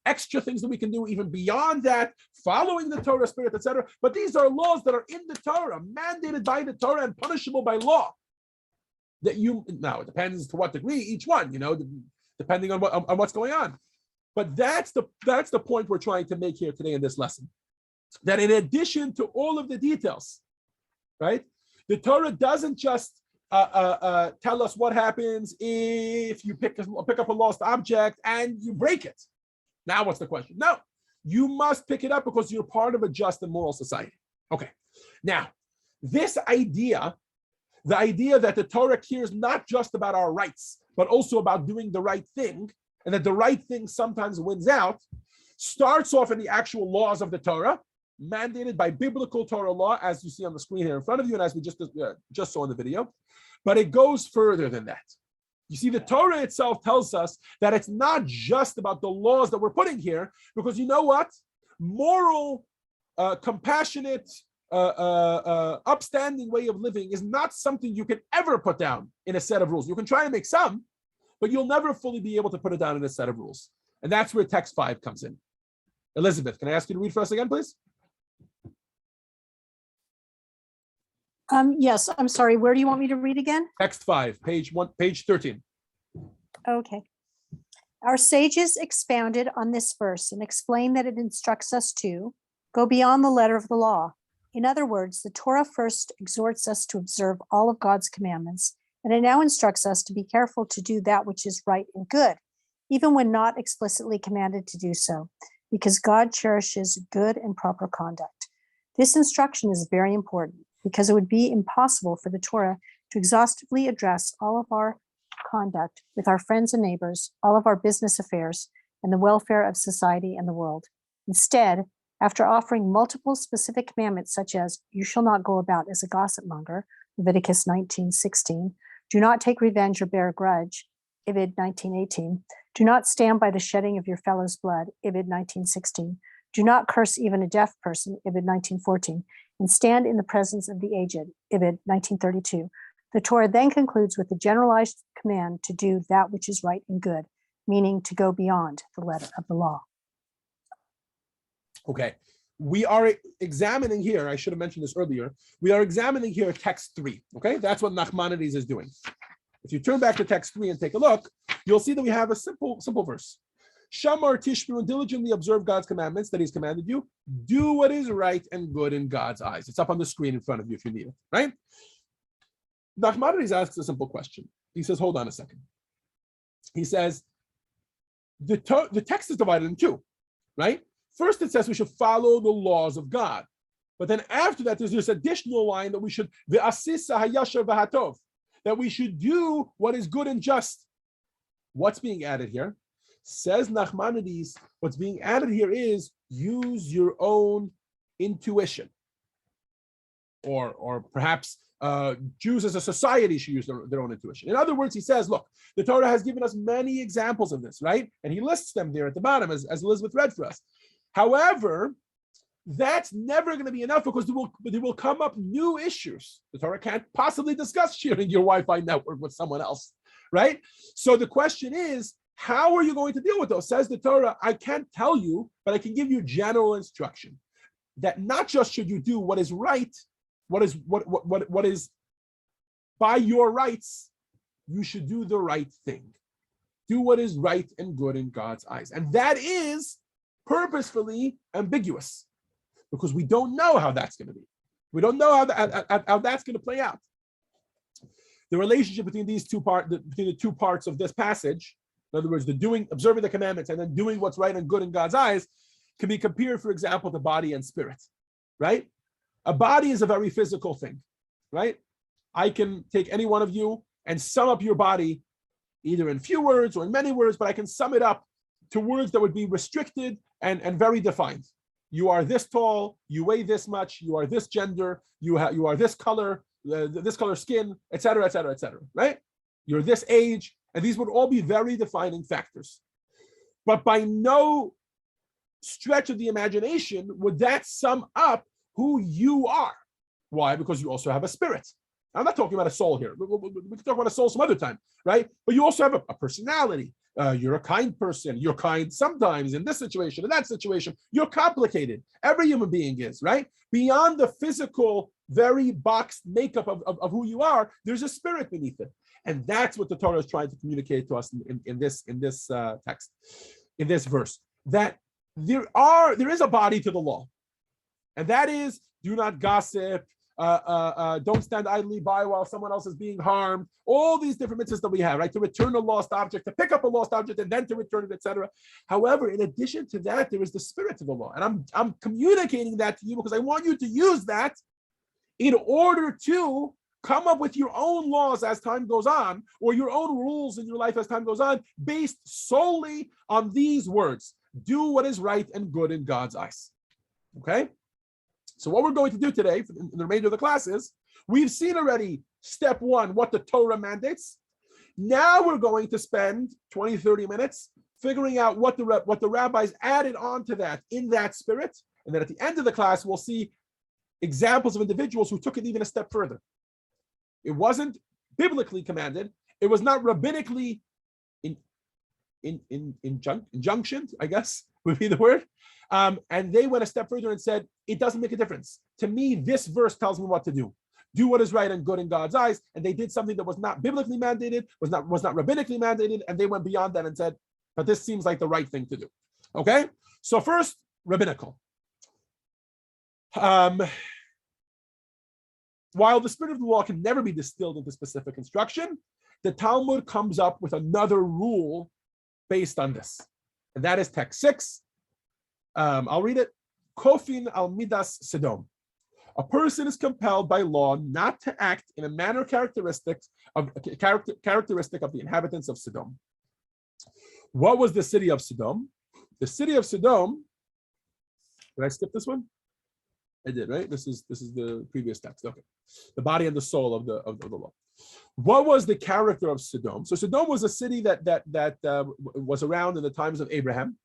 extra things that we can do even beyond that, following the Torah spirit, etc. But these are laws that are in the Torah, mandated by the Torah and punishable by law. That now it depends to what degree each one, depending on what's going on. But that's the point we're trying to make here today in this lesson. That in addition to all of the details, right, the Torah doesn't just tell us what happens if you pick up a lost object and you break it. Now what's the question? No, you must pick it up because you're part of a just and moral society. Okay, now this idea, the idea that the Torah cares not just about our rights, but also about doing the right thing, and that the right thing sometimes wins out, starts off in the actual laws of the Torah, mandated by biblical Torah law, as you see on the screen here in front of you, and as we just saw in the video. But it goes further than that. You see, the Torah itself tells us that it's not just about the laws that we're putting here, because you know what? Moral, compassionate, upstanding way of living is not something you can ever put down in a set of rules. You can try to make some, but you'll never fully be able to put it down in a set of rules. And that's where text 5 comes in. Elizabeth, can I ask you to read for us again, please? Yes, I'm sorry. Where do you want me to read again? Text 5, page 13. Okay. Our sages expounded on this verse and explained that it instructs us to go beyond the letter of the law. In other words, the Torah first exhorts us to observe all of God's commandments, and it now instructs us to be careful to do that which is right and good, even when not explicitly commanded to do so, because God cherishes good and proper conduct. This instruction is very important because it would be impossible for the Torah to exhaustively address all of our conduct with our friends and neighbors, all of our business affairs, and the welfare of society and the world. Instead, after offering multiple specific commandments such as, you shall not go about as a gossip monger, Leviticus 19:16, do not take revenge or bear a grudge, Ibid 19:18, do not stand by the shedding of your fellow's blood, Ibid 19:16, do not curse even a deaf person, Ibid 19:14, and stand in the presence of the aged, Ibid 19:32. The Torah then concludes with the generalized command to do that which is right and good, meaning to go beyond the letter of the law. Okay, we are examining here, I should have mentioned this earlier, we are examining here text 3, okay? That's what Nachmanides is doing. If you turn back to text 3 and take a look, you'll see that we have a simple verse. Shamar tishmeru, diligently observe God's commandments that he's commanded you. Do what is right and good in God's eyes. It's up on the screen in front of you if you need it, right? Nachmanides asks a simple question. He says, hold on a second. He says, the text is divided in two, right? First, it says we should follow the laws of God. But then after that, there's this additional line that we should, that we should do what is good and just. What's being added here? Says Nachmanides, what's being added here is use your own intuition. Or perhaps Jews as a society should use their own intuition. In other words, he says, look, the Torah has given us many examples of this, right? And he lists them there at the bottom, as Elizabeth read for us. However, that's never going to be enough because there will come up new issues. The Torah can't possibly discuss sharing your Wi-Fi network with someone else, right? So the question is, how are you going to deal with those? Says the Torah, I can't tell you, but I can give you general instruction that not just should you do what is right, what is by your rights, you should do the right thing. Do what is right and good in God's eyes. And that is purposefully ambiguous because we don't know how that's going to be. We don't know how that's going to play out. The relationship between the two parts of this passage, in other words, observing the commandments and then doing what's right and good in God's eyes, can be compared, for example, to body and spirit, right? A body is a very physical thing, right? I can take any one of you and sum up your body either in few words or in many words, but I can sum it up to words that would be restricted and very defined. You are this tall, you weigh this much, you are this gender, you are this color skin, etc., etc., etc., right? You're this age, and these would all be very defining factors. But by no stretch of the imagination would that sum up who you are. Why? Because you also have a spirit. I'm not talking about a soul here. We can talk about a soul some other time, right? But you also have a personality. You're a kind person. You're kind sometimes in this situation, in that situation. You're complicated. Every human being is, right? Beyond the physical, very boxed makeup of who you are, there's a spirit beneath it. And that's what the Torah is trying to communicate to us in this text, in this verse, that there is a body to the law. And that is, do not gossip, don't stand idly by while someone else is being harmed. All these different mitzvahs that we have, right? To return a lost object, to pick up a lost object, and then to return it, etc. However, in addition to that, there is the spirit of the law, and I'm communicating that to you because I want you to use that in order to come up with your own laws as time goes on, or your own rules in your life as time goes on, based solely on these words: do what is right and good in God's eyes. Okay. So what we're going to do today, in the remainder of the class, is we've seen already step one, what the Torah mandates. Now we're going to spend 20, 30 minutes figuring out what the rabbis added on to that in that spirit. And then at the end of the class, we'll see examples of individuals who took it even a step further. It wasn't biblically commanded. It was not rabbinically injunctioned, I guess would be the word. And they went a step further and said, it doesn't make a difference. To me, this verse tells me what to do. Do what is right and good in God's eyes. And they did something that was not biblically mandated, was not rabbinically mandated, and they went beyond that and said, but this seems like the right thing to do. Okay? So first, rabbinical. While the spirit of the law can never be distilled into specific instruction, the Talmud comes up with another rule based on this. And that is text 6. I'll read it. Kofin al midas Sodom. A person is compelled by law not to act in a manner characteristic of the inhabitants of Sodom. What was the city of Sodom? The city of Sodom. Did I skip this one? I did, right? This is the previous text. Okay, the body and the soul of the law. What was the character of Sodom? So Sodom was a city that was around in the times of Abraham.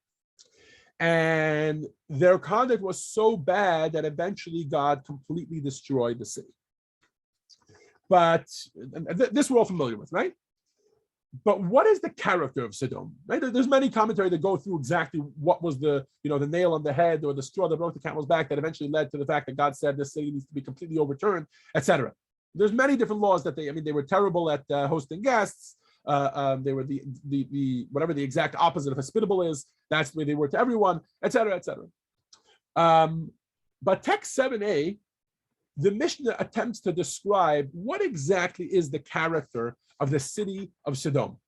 And their conduct was so bad that eventually God completely destroyed the city. But this we're all familiar with, right? But what is the character of Sodom? Right? There's many commentary that go through exactly what was the nail on the head or the straw that broke the camel's back that eventually led to the fact that God said this city needs to be completely overturned, etc. There's many different laws that they were terrible at hosting guests. They were the whatever the exact opposite of hospitable is. That's the way they were to everyone, etc., etc. But text 7a, the Mishnah attempts to describe what exactly is the character of the city of Sodom,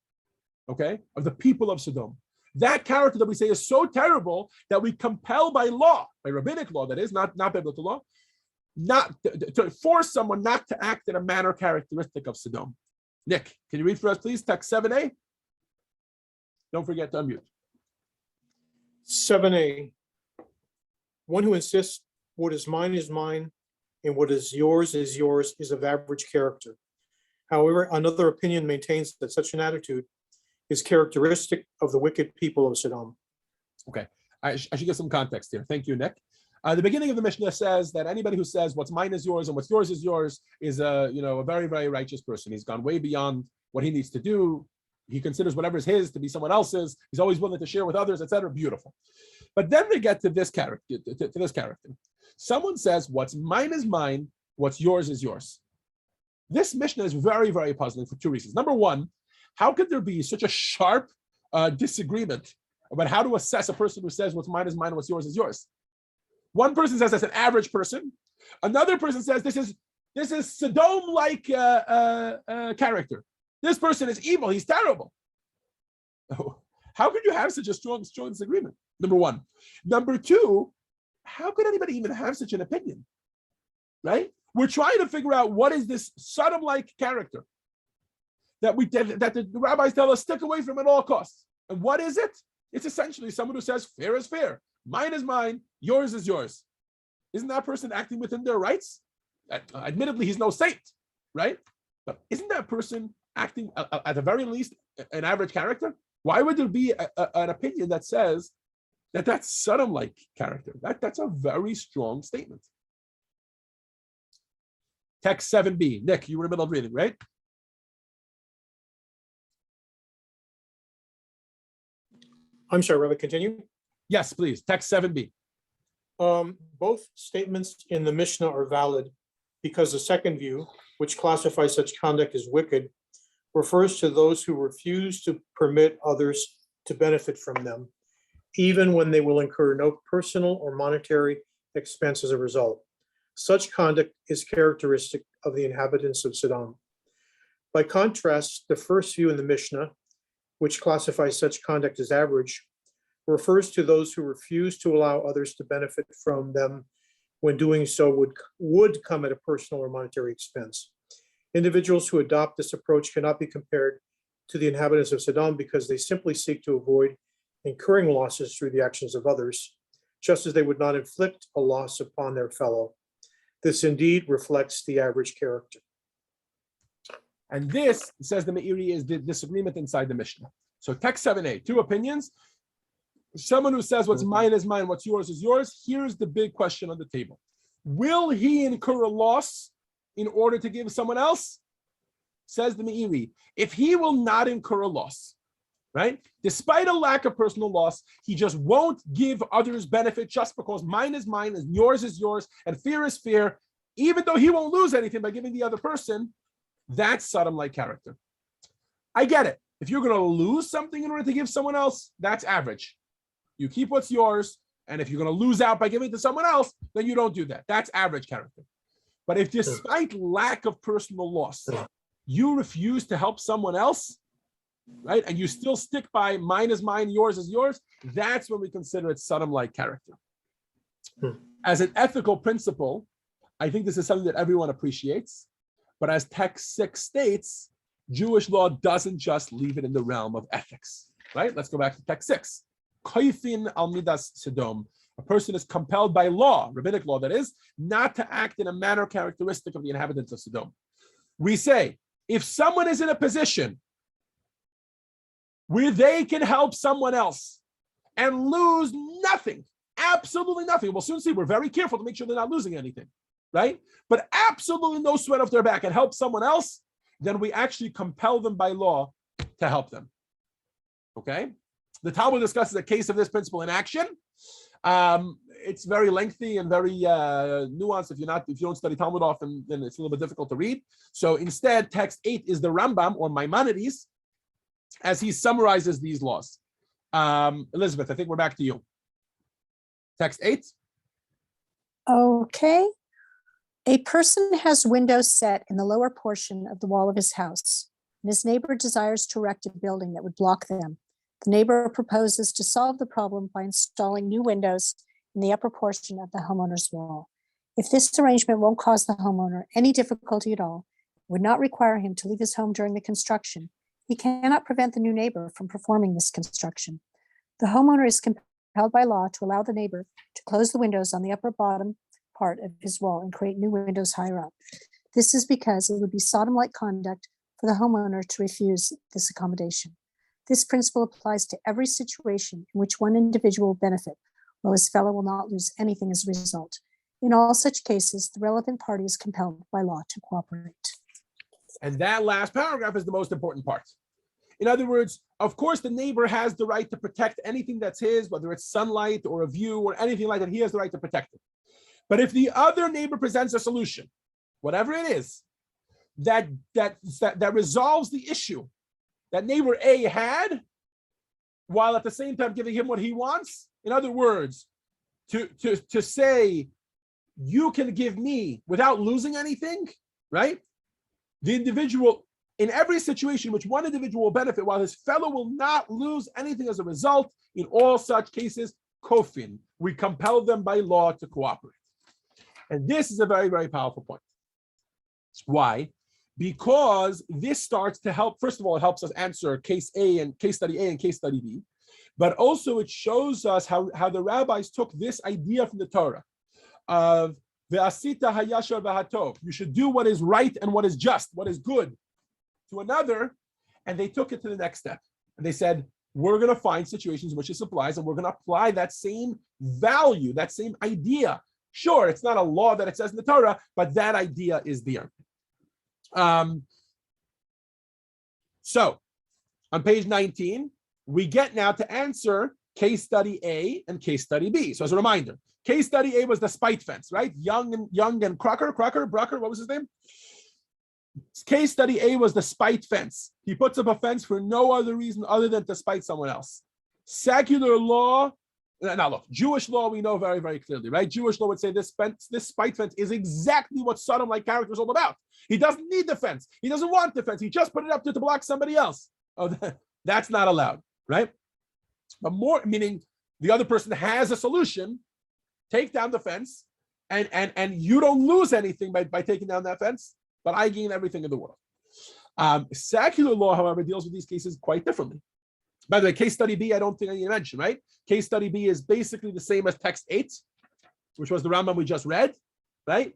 okay, of the people of Sodom. That character that we say is so terrible that we compel by law, by rabbinic law, that is not biblical law, not to force someone not to act in a manner characteristic of Sodom. Nick, can you read for us, please? Text 7a. Don't forget to unmute. 7a. One who insists what is mine, and what is yours is of average character. However, another opinion maintains that such an attitude is characteristic of the wicked people of Sodom. Okay, I should give some context here. Thank you, Nick. The beginning of the Mishnah says that anybody who says what's mine is yours and what's yours is a very, very righteous person. He's gone way beyond what he needs to do. He considers whatever is his to be someone else's. He's always willing to share with others, etc. Beautiful. But then they get to this character. To this character, someone says what's mine is mine, what's yours is yours. This Mishnah is very, very puzzling for two reasons. Number one, how could there be such a sharp disagreement about how to assess a person who says what's mine is mine, what's yours is yours? One person says that's an average person. Another person says this is Sodom-like character. This person is evil. He's terrible. How could you have such a strong disagreement? Number one. Number two, how could anybody even have such an opinion? Right? We're trying to figure out what is this Sodom-like character that the rabbis tell us stick away from at all costs. And what is it? It's essentially someone who says fair is fair. Mine is mine, yours is yours. Isn't that person acting within their rights? Admittedly, he's no saint, right? But isn't that person acting, at the very least, an average character? Why would there be an opinion that says that that's Sodom-like character? That's a very strong statement. Text 7b. Nick, you were in the middle of reading, right? I'm sorry, Rabbi, continue. Yes, please. Text 7b. Both statements in the Mishnah are valid because the second view, which classifies such conduct as wicked, refers to those who refuse to permit others to benefit from them, even when they will incur no personal or monetary expense as a result. Such conduct is characteristic of the inhabitants of Sodom. By contrast, the first view in the Mishnah, which classifies such conduct as average, refers to those who refuse to allow others to benefit from them when doing so would come at a personal or monetary expense. Individuals who adopt this approach cannot be compared to the inhabitants of Sodom because they simply seek to avoid incurring losses through the actions of others, just as they would not inflict a loss upon their fellow. This indeed reflects the average character. And this, says the Meiri, is the disagreement inside the Mishnah. So text 7a, two opinions. Someone who says what's mine is mine, what's yours is yours. Here's the big question on the table. Will he incur a loss in order to give someone else? Says the Meiri, if he will not incur a loss, right? Despite a lack of personal loss, he just won't give others benefit just because mine is mine and yours is yours and fear is fear, even though he won't lose anything by giving the other person. That's Sodom-like character. I get it. If you're going to lose something in order to give someone else, that's average. You keep what's yours, and if you're going to lose out by giving it to someone else, then you don't do that. That's average character. But if despite lack of personal loss, you refuse to help someone else, right, and you still stick by mine is mine, yours is yours, that's when we consider it Sodom-like character. As an ethical principle, I think this is something that everyone appreciates. But as text 6 states, Jewish law doesn't just leave it in the realm of ethics, right? Let's go back to text 6. Koifin al midas Sodom. A person is compelled by law, rabbinic law that is, not to act in a manner characteristic of the inhabitants of Sodom. We say, if someone is in a position where they can help someone else and lose nothing, absolutely nothing, we'll soon see, we're very careful to make sure they're not losing anything, right? But absolutely no sweat off their back and help someone else, then we actually compel them by law to help them. Okay? The Talmud discusses a case of this principle in action. It's very lengthy and very nuanced. If you don't study Talmud often, then it's a little bit difficult to read. So instead, text 8 is the Rambam or Maimonides as he summarizes these laws. Elizabeth, I think we're back to you. Text 8. Okay. A person has windows set in the lower portion of the wall of his house, and his neighbor desires to erect a building that would block them. The neighbor proposes to solve the problem by installing new windows in the upper portion of the homeowner's wall. If this arrangement won't cause the homeowner any difficulty at all, it would not require him to leave his home during the construction, he cannot prevent the new neighbor from performing this construction. The homeowner is compelled by law to allow the neighbor to close the windows on the upper bottom part of his wall and create new windows higher up. This is because it would be Sodom-like conduct for the homeowner to refuse this accommodation. This principle applies to every situation in which one individual will benefit, while his fellow will not lose anything as a result. In all such cases, the relevant party is compelled by law to cooperate. And that last paragraph is the most important part. In other words, of course, the neighbor has the right to protect anything that's his, whether it's sunlight or a view or anything like that, he has the right to protect it. But if the other neighbor presents a solution, whatever it is, that resolves the issue that neighbor A had, while at the same time giving him what he wants, in other words, to say, you can give me without losing anything, right? The individual, in every situation in which one individual will benefit while his fellow will not lose anything as a result, in all such cases, kofin, we compel them by law to cooperate. And this is a very, very powerful point. Why? Because this starts to help, first of all, it helps us answer case A and case study A and case study B, but also it shows us how the rabbis took this idea from the Torah of ve'asita hayashar v'hatov, you should do what is right and what is just, what is good, to another, and they took it to the next step. And they said, we're going to find situations in which this applies, and we're going to apply that same value, that same idea Sure, it's not a law that it says in the Torah, but that idea is there. So on page 19, we get now to answer case study A and case study B. So as a reminder, case study A was the spite fence, right? Young and Brucker, what was his name? Case study A was the spite fence. He puts up a fence for no other reason other than to spite someone else. Secular law, now look, Jewish law we know very, very clearly, right? Jewish law would say this spite fence is exactly what Sodom-like character is all about. He doesn't need the fence. He doesn't want the fence. He just put it up to block somebody else. Oh, that's not allowed, right? But more, meaning the other person has a solution, take down the fence, and you don't lose anything by taking down that fence, but I gain everything in the world. Secular law, however, deals with these cases quite differently. By the way, case study B, I don't think I need to mention, right? Case study B is basically the same as text 8, which was the Rambam we just read, right?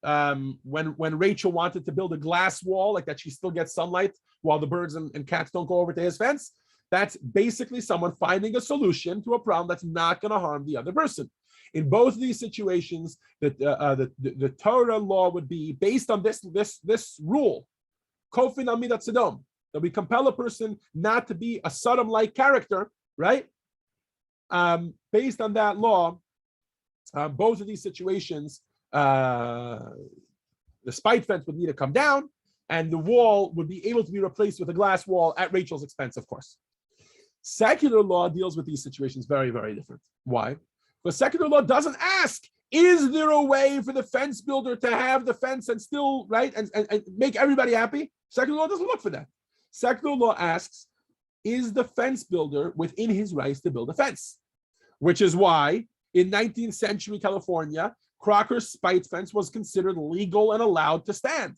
When Rachel wanted to build a glass wall, like that she still gets sunlight while the birds and cats don't go over to his fence, that's basically someone finding a solution to a problem that's not going to harm the other person. In both of these situations, the Torah law would be based on this rule, Kofin al midat Sodom, that we compel a person not to be a Sodom-like character, right? Based on that law, both of these situations, the spite fence would need to come down, and the wall would be able to be replaced with a glass wall at Rachel's expense, of course. Secular law deals with these situations very, very different. Why? Because secular law doesn't ask, is there a way for the fence builder to have the fence and still, right, and make everybody happy? Secular law doesn't look for that. Secular law asks, is the fence builder within his rights to build a fence? Which is why in 19th century California, Crocker's spite fence was considered legal and allowed to stand.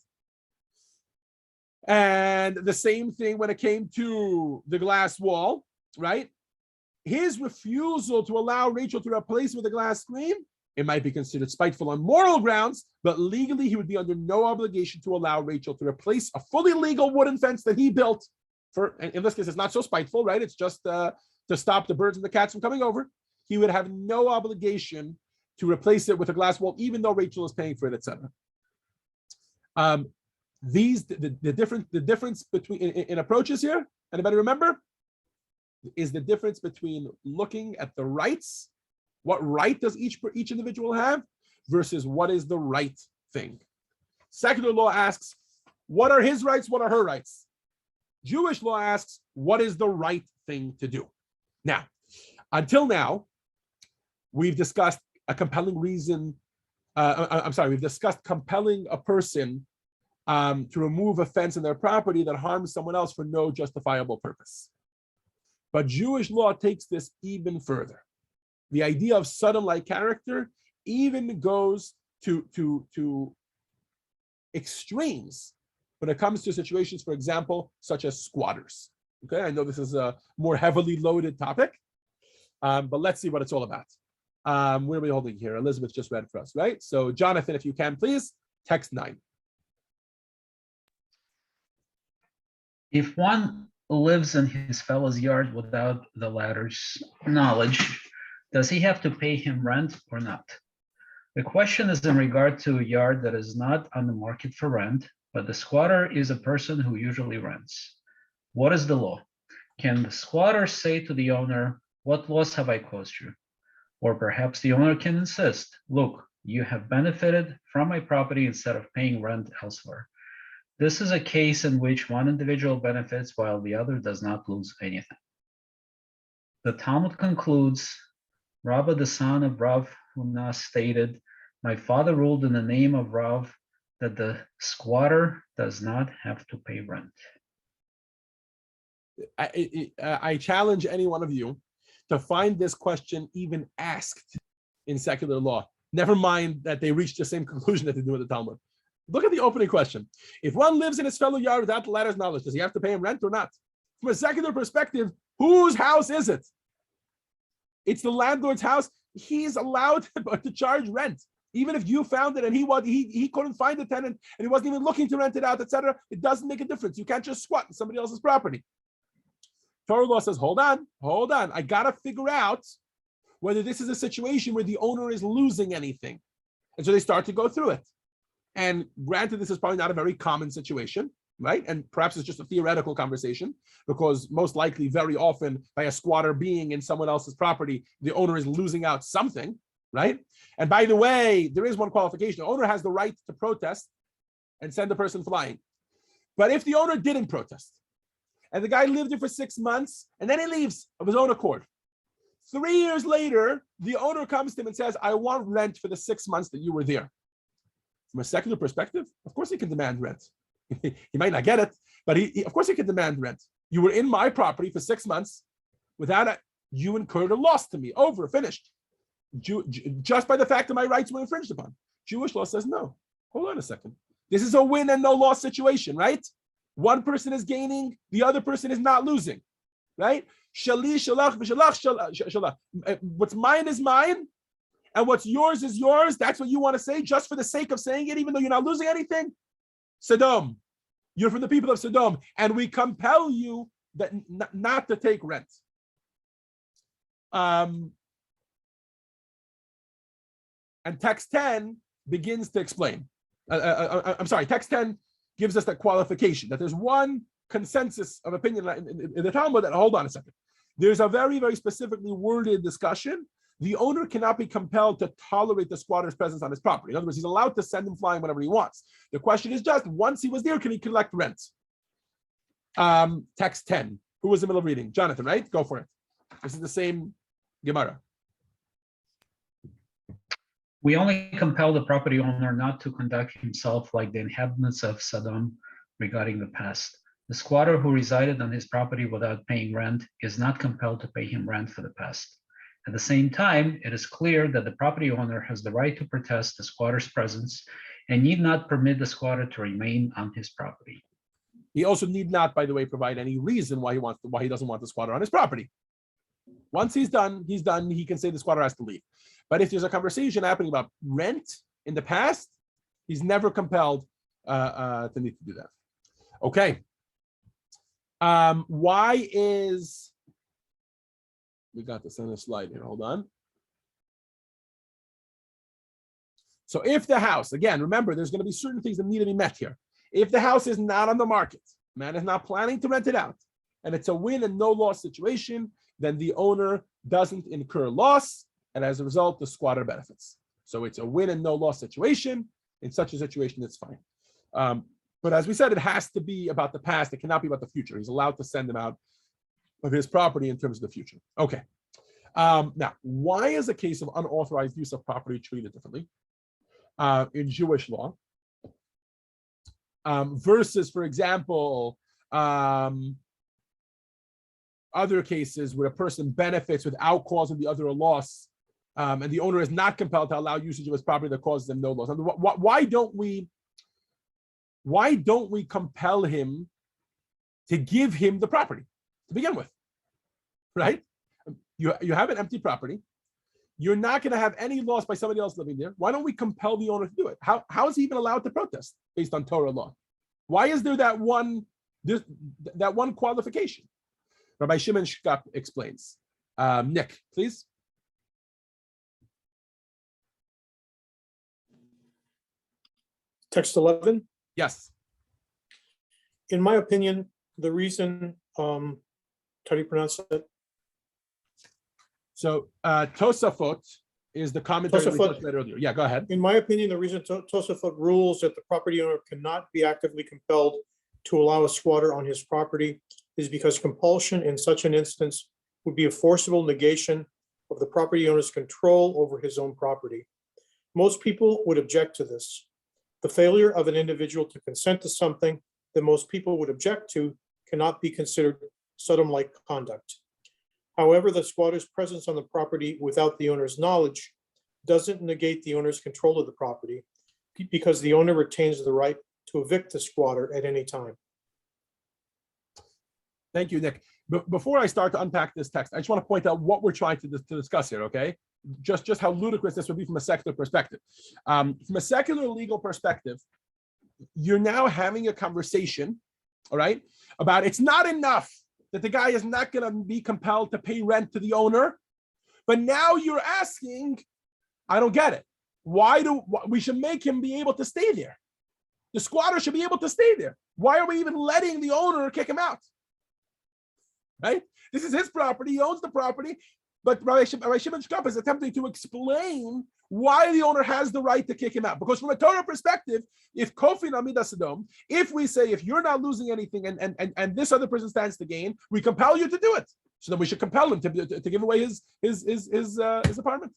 And the same thing when it came to the glass wall, right? His refusal to allow Rachel to replace with a glass screen, it might be considered spiteful on moral grounds, but legally he would be under no obligation to allow Rachel to replace a fully legal wooden fence that he built. In this case, it's not so spiteful, right? It's just to stop the birds and the cats from coming over. He would have no obligation to replace it with a glass wall, even though Rachel is paying for it, etc. The difference between in approaches here, anybody remember, is the difference between looking at the rights, what right does each individual have, versus what is the right thing. Secular law asks, what are his rights, what are her rights? Jewish law asks, what is the right thing to do? Now, until now, we've discussed a compelling reason, we've discussed compelling a person to remove a fence in their property that harms someone else for no justifiable purpose. But Jewish law takes this even further. The idea of Sodom-like character even goes to extremes when it comes to situations, for example, such as squatters. Okay, I know this is a more heavily loaded topic, but let's see what it's all about. Where are we holding here? Elizabeth just read for us, right? So Jonathan, if you can, please, text 9. If one lives in his fellow's yard without the latter's knowledge, does he have to pay him rent or not? The question is in regard to a yard that is not on the market for rent, but the squatter is a person who usually rents. What is the law? Can the squatter say to the owner, what loss have I caused you? Or perhaps the owner can insist, look, you have benefited from my property instead of paying rent elsewhere. This is a case in which one individual benefits while the other does not lose anything. The Talmud concludes, Rabba, the son of Rav Huna, stated, my father ruled in the name of Rav that the squatter does not have to pay rent. I challenge any one of you to find this question even asked in secular law. Never mind that they reached the same conclusion that they do with the Talmud. Look at the opening question. If one lives in his fellow yard without the latter's knowledge, does he have to pay him rent or not? From a secular perspective, whose house is it? It's the landlord's house. He's allowed to charge rent. Even if you found it and he couldn't find a tenant and he wasn't even looking to rent it out, etc., it doesn't make a difference. You can't just squat in somebody else's property. Torah law says, hold on. I got to figure out whether this is a situation where the owner is losing anything. And so they start to go through it. And granted, this is probably not a very common situation, right? And perhaps it's just a theoretical conversation, because most likely, very often, by a squatter being in someone else's property, the owner is losing out something, right? And by the way, there is one qualification. The owner has the right to protest and send the person flying. But if the owner didn't protest, and the guy lived there for 6 months, and then he leaves of his own accord, 3 years later, the owner comes to him and says, I want rent for the 6 months that you were there. From a secular perspective, of course he can demand rent. He might not get it, but of course he can demand rent. You were in my property for 6 months without it. You incurred a loss to me. Over, finished. Just by the fact that my rights were infringed upon. Jewish law says no. Hold on a second. This is a win and no loss situation, right? One person is gaining, the other person is not losing, right? Shali, shalach, shalach. What's mine is mine, and what's yours is yours. That's what you want to say, just for the sake of saying it, even though you're not losing anything. Sodom, you're from the people of Sodom, and we compel you that not to take rent. And text 10 begins to explain. Text 10 gives us that qualification, that there's one consensus of opinion in the Talmud that, hold on a second, there's a very, very specifically worded discussion. The owner cannot be compelled to tolerate the squatter's presence on his property. In other words, he's allowed to send him flying whenever he wants. The question is just, once he was there, can he collect rent? Text 10. Who was in the middle of reading? Jonathan, right? Go for it. This is the same Gemara. We only compel the property owner not to conduct himself like the inhabitants of Sodom regarding the past. The squatter who resided on his property without paying rent is not compelled to pay him rent for the past. At the same time, it is clear that the property owner has the right to protest the squatter's presence and need not permit the squatter to remain on his property. He also need not, by the way, provide any reason why he doesn't want the squatter on his property. Once he's done, he can say the squatter has to leave. But if there's a conversation happening about rent in the past, he's never compelled to need to do that. Okay. Why is, we got this on the slide here, hold on. So if the house, again, remember, there's going to be certain things that need to be met here. If the house is not on the market, man is not planning to rent it out, and it's a win and no loss situation, then the owner doesn't incur loss, and as a result, the squatter benefits. So it's a win and no loss situation. In such a situation, it's fine. But as we said, it has to be about the past. It cannot be about the future. He's allowed to send him out of his property in terms of the future. Okay. Now, why is a case of unauthorized use of property treated differently in Jewish law versus, for example, other cases where a person benefits without causing the other a loss, and the owner is not compelled to allow usage of his property that causes them no loss? Why don't we compel him to give him the property to begin with, right? You have an empty property. You're not going to have any loss by somebody else living there. Why don't we compel the owner to do it? How is he even allowed to protest based on Torah law? Why is there that one qualification? Rabbi Shimon Shkap explains. Nick, please. Text 11. Yes. In my opinion, the reason, how do you pronounce it? So Tosafot is the commentary that we Tosafot. just read earlier. Yeah, go ahead. In my opinion, the reason Tosafot rules that the property owner cannot be actively compelled to allow a squatter on his property is because compulsion in such an instance would be a forcible negation of the property owner's control over his own property. Most people would object to this. The failure of an individual to consent to something that most people would object to cannot be considered Sodom-like conduct. However, the squatter's presence on the property without the owner's knowledge doesn't negate the owner's control of the property because the owner retains the right to evict the squatter at any time. Thank you, Nick. Before I start to unpack this text, I just want to point out what we're trying to discuss here, okay? Just how ludicrous this would be from a secular perspective. From a secular legal perspective, you're now having a conversation, all right, about it's not enough that the guy is not going to be compelled to pay rent to the owner, but now you're asking, I don't get it. we should make him be able to stay there? The squatter should be able to stay there. Why are we even letting the owner kick him out? Right? This is his property. He owns the property. But Rabbi Shimon Shkop is attempting to explain why the owner has the right to kick him out. Because from a Torah perspective, if Kofi Namida Sodom, if we say if you're not losing anything and this other person stands to gain, we compel you to do it. So then we should compel him to give away his apartment,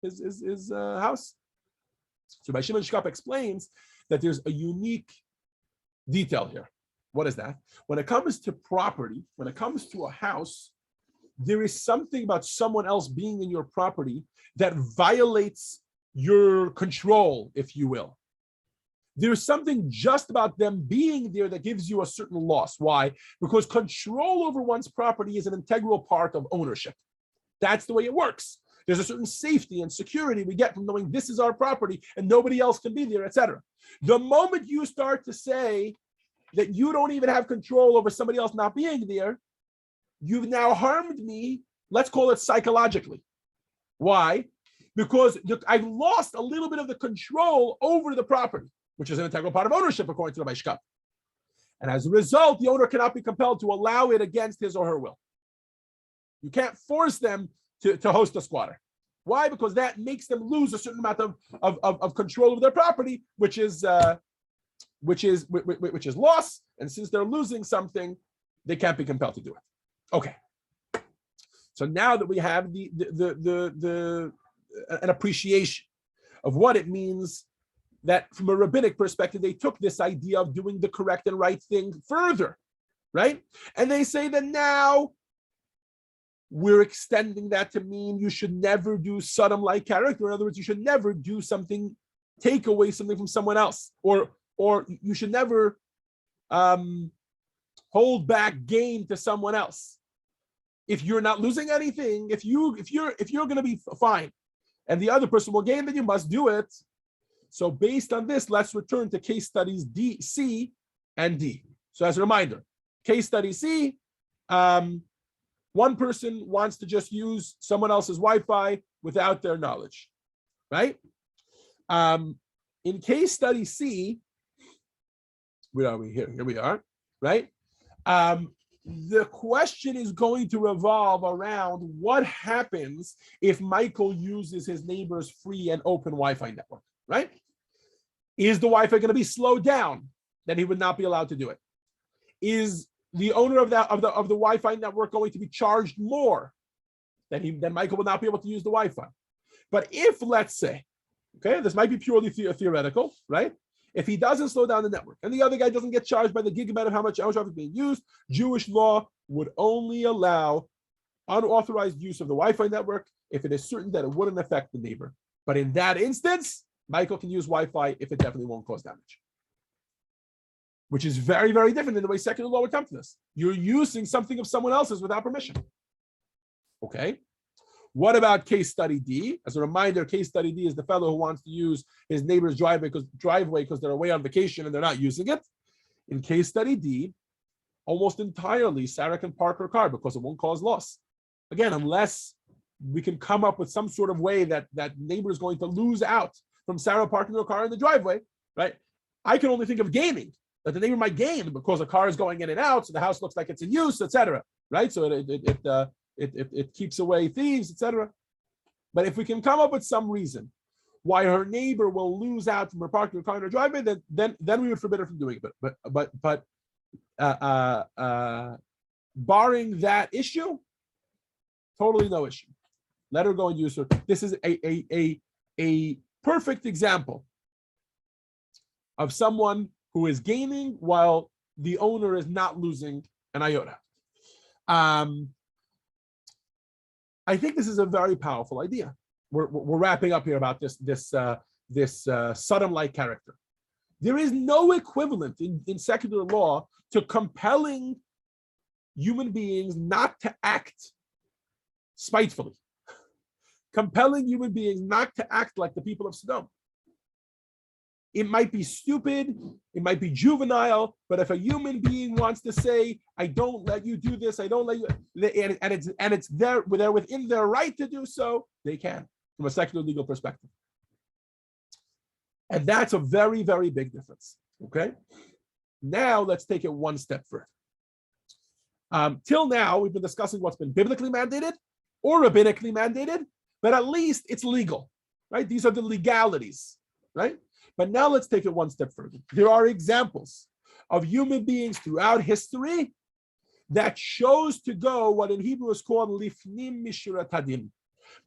his house. So Rabbi Shimon Shkop explains that there's a unique detail here. What is that? When it comes to property, when it comes to a house, there is something about someone else being in your property that violates your control, if you will. There's something just about them being there that gives you a certain loss. Why? Because control over one's property is an integral part of ownership. That's the way it works. There's a certain safety and security we get from knowing this is our property and nobody else can be there, etc. The moment you start to say that you don't even have control over somebody else not being there, you've now harmed me, let's call it psychologically. Why? Because I've lost a little bit of the control over the property, which is an integral part of ownership, according to the Shkop. And as a result, the owner cannot be compelled to allow it against his or her will. You can't force them to host a squatter. Why? Because that makes them lose a certain amount of control of their property, which is loss. And since they're losing something, they can't be compelled to do it. Okay. So now that we have an appreciation of what it means that from a rabbinic perspective, they took this idea of doing the correct and right thing further, right? And they say that now we're extending that to mean you should never do Sodom-like character. In other words, you should never do something, take away something from someone else, or you should never hold back gain to someone else. If you're not losing anything, if you're going to be fine, and the other person will gain, then you must do it. So based on this, let's return to case studies C and D. So as a reminder, case study C, one person wants to just use someone else's Wi-Fi without their knowledge, right? In case study C, where are we here? Here we are, right? The question is going to revolve around what happens if Michael uses his neighbor's free and open Wi-Fi network, right? Is the Wi-Fi going to be slowed down? Then he would not be allowed to do it. Is the owner of the Wi-Fi network going to be charged more? Then Michael will not be able to use the Wi-Fi. But if, let's say, okay, this might be purely theoretical, right? If he doesn't slow down the network and the other guy doesn't get charged by the gigabyte of how much traffic is being used, Jewish law would only allow unauthorized use of the Wi-Fi network if it is certain that it wouldn't affect the neighbor. But in that instance, Michael can use Wi-Fi if it definitely won't cause damage. Which is very, very different than the way secular law would come to this. You're using something of someone else's without permission. Okay. What about case study D? As a reminder, case study D is the fellow who wants to use his neighbor's driveway because they're away on vacation and they're not using it. In case study D, almost entirely Sarah can park her car because it won't cause loss. Again, unless we can come up with some sort of way that neighbor is going to lose out from Sarah parking her car in the driveway, right? I can only think of gaining, that the neighbor might gain because the car is going in and out, so the house looks like it's in use, etc. Right? So it keeps away thieves, etc. But if we can come up with some reason why her neighbor will lose out from her parking her car in her driveway, then we would forbid her from doing it. But barring that issue, totally no issue. Let her go and use her. This is a perfect example of someone who is gaining while the owner is not losing an iota. I think this is a very powerful idea. We're wrapping up here about this Sodom-like character. There is no equivalent in secular law to compelling human beings not to act spitefully, compelling human beings not to act like the people of Sodom. It might be stupid, it might be juvenile, but if a human being wants to say, I don't let you do this, I don't let you, and it's they're within their right to do so, they can, from a secular legal perspective. And that's a very, very big difference. Okay. Now let's take it one step further. Till now, we've been discussing what's been biblically mandated or rabbinically mandated, but at least it's legal, right? These are the legalities, right? But now let's take it one step further. There are examples of human beings throughout history that chose to go what in Hebrew is called lifnim mishurat hadin,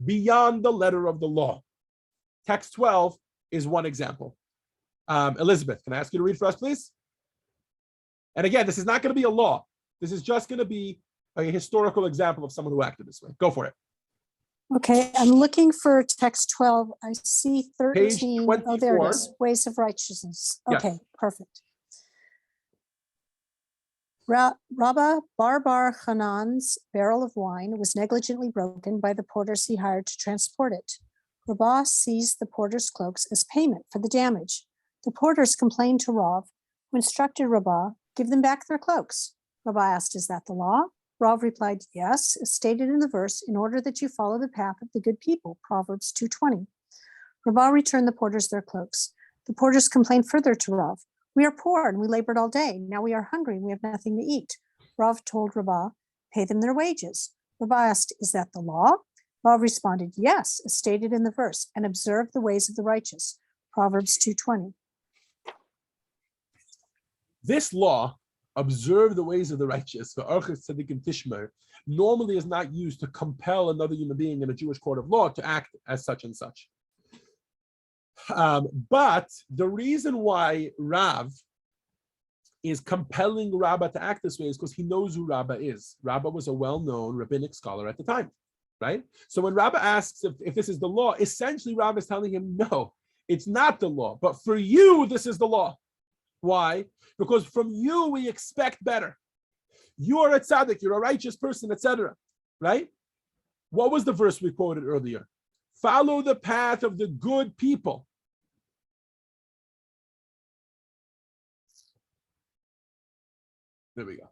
beyond the letter of the law. Text 12 is one example. Elizabeth, can I ask you to read for us, please? And again, this is not going to be a law. This is just going to be a historical example of someone who acted this way. Go for it. Okay, I'm looking for text 12. I see 13. Page 24. Oh, there it is. Ways of righteousness. Okay, Yes. perfect. Rabbah Bar Hanan's barrel of wine was negligently broken by the porters he hired to transport it. Rabbah seized the porters' cloaks as payment for the damage. The porters complained to Rav, who instructed Rabbah, give them back their cloaks. Rabbah asked, is that the law? Rav replied, yes, as stated in the verse, in order that you follow the path of the good people, Proverbs 2:20. Rabbah returned the porters their cloaks. The porters complained further to Rav, we are poor and we labored all day. Now we are hungry and we have nothing to eat. Rav told Rabbah, pay them their wages. Rabbah asked, is that the law? Rav responded, yes, as stated in the verse, and observe the ways of the righteous, Proverbs 2:20. This law, observe the ways of the righteous, normally is not used to compel another human being in a Jewish court of law to act as such and such. But the reason why Rav is compelling Rabbah to act this way is because he knows who Rabbah is. Rabbah was a well-known rabbinic scholar at the time, right? So when Rabbah asks if this is the law, essentially Rav is telling him, no, it's not the law, but for you, this is the law. Why? Because from you, we expect better. You are a tzaddik, you're a righteous person, etc. Right? What was the verse we quoted earlier? Follow the path of the good people. There we go.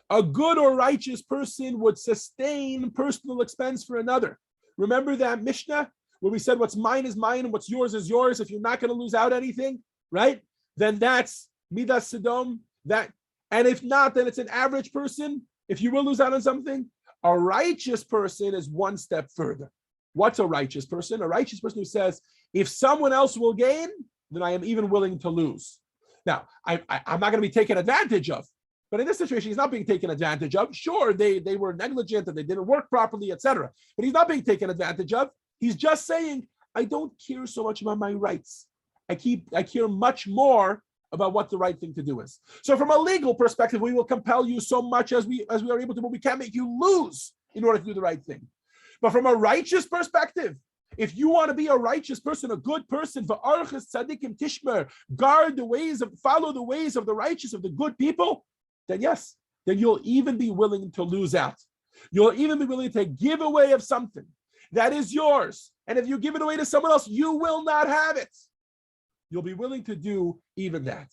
A good or righteous person would sustain personal expense for another. Remember that Mishnah where we said what's mine is mine and what's yours is yours. If you're not going to lose out anything, right? Then that's Midas Sodom. That, and if not, then it's an average person. If you will lose out on something, a righteous person is one step further. What's a righteous person? A righteous person who says, if someone else will gain, then I am even willing to lose. Now, I'm not going to be taken advantage of. But in this situation, he's not being taken advantage of. Sure, they were negligent and they didn't work properly, etc. But he's not being taken advantage of. He's just saying, I don't care so much about my rights. I care much more about what the right thing to do is. So from a legal perspective, we will compel you so much as we are able to, but we can't make you lose in order to do the right thing. But from a righteous perspective, if you want to be a righteous person, a good person, guard the ways of, follow the ways of the righteous, of the good people, then yes, then you'll even be willing to lose out. You'll even be willing to give away of something that is yours. And if you give it away to someone else, you will not have it. You'll be willing to do even that.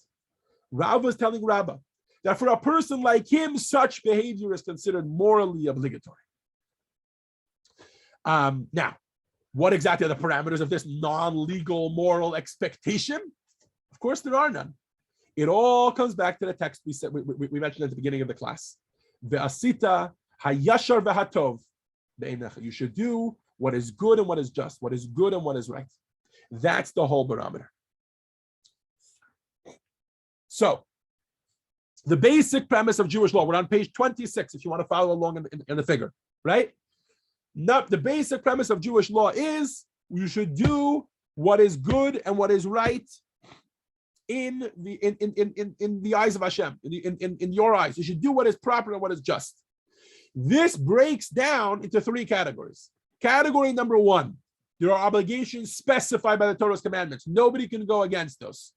Rav was telling Rabbah that for a person like him, such behavior is considered morally obligatory. Now, what exactly are the parameters of this non-legal moral expectation? Of course, there are none. It all comes back to the text we mentioned at the beginning of the class. Ve'asita hayashar ve'hatov. You should do what is good and what is just, what is good and what is right. That's the whole barometer. So, the basic premise of Jewish law, we're on page 26 if you want to follow along in the figure, right? Now, the basic premise of Jewish law is you should do what is good and what is right in the eyes of Hashem, in your eyes. You should do what is proper and what is just. This breaks down into three categories. Category number one, there are obligations specified by the Torah's commandments. Nobody can go against those.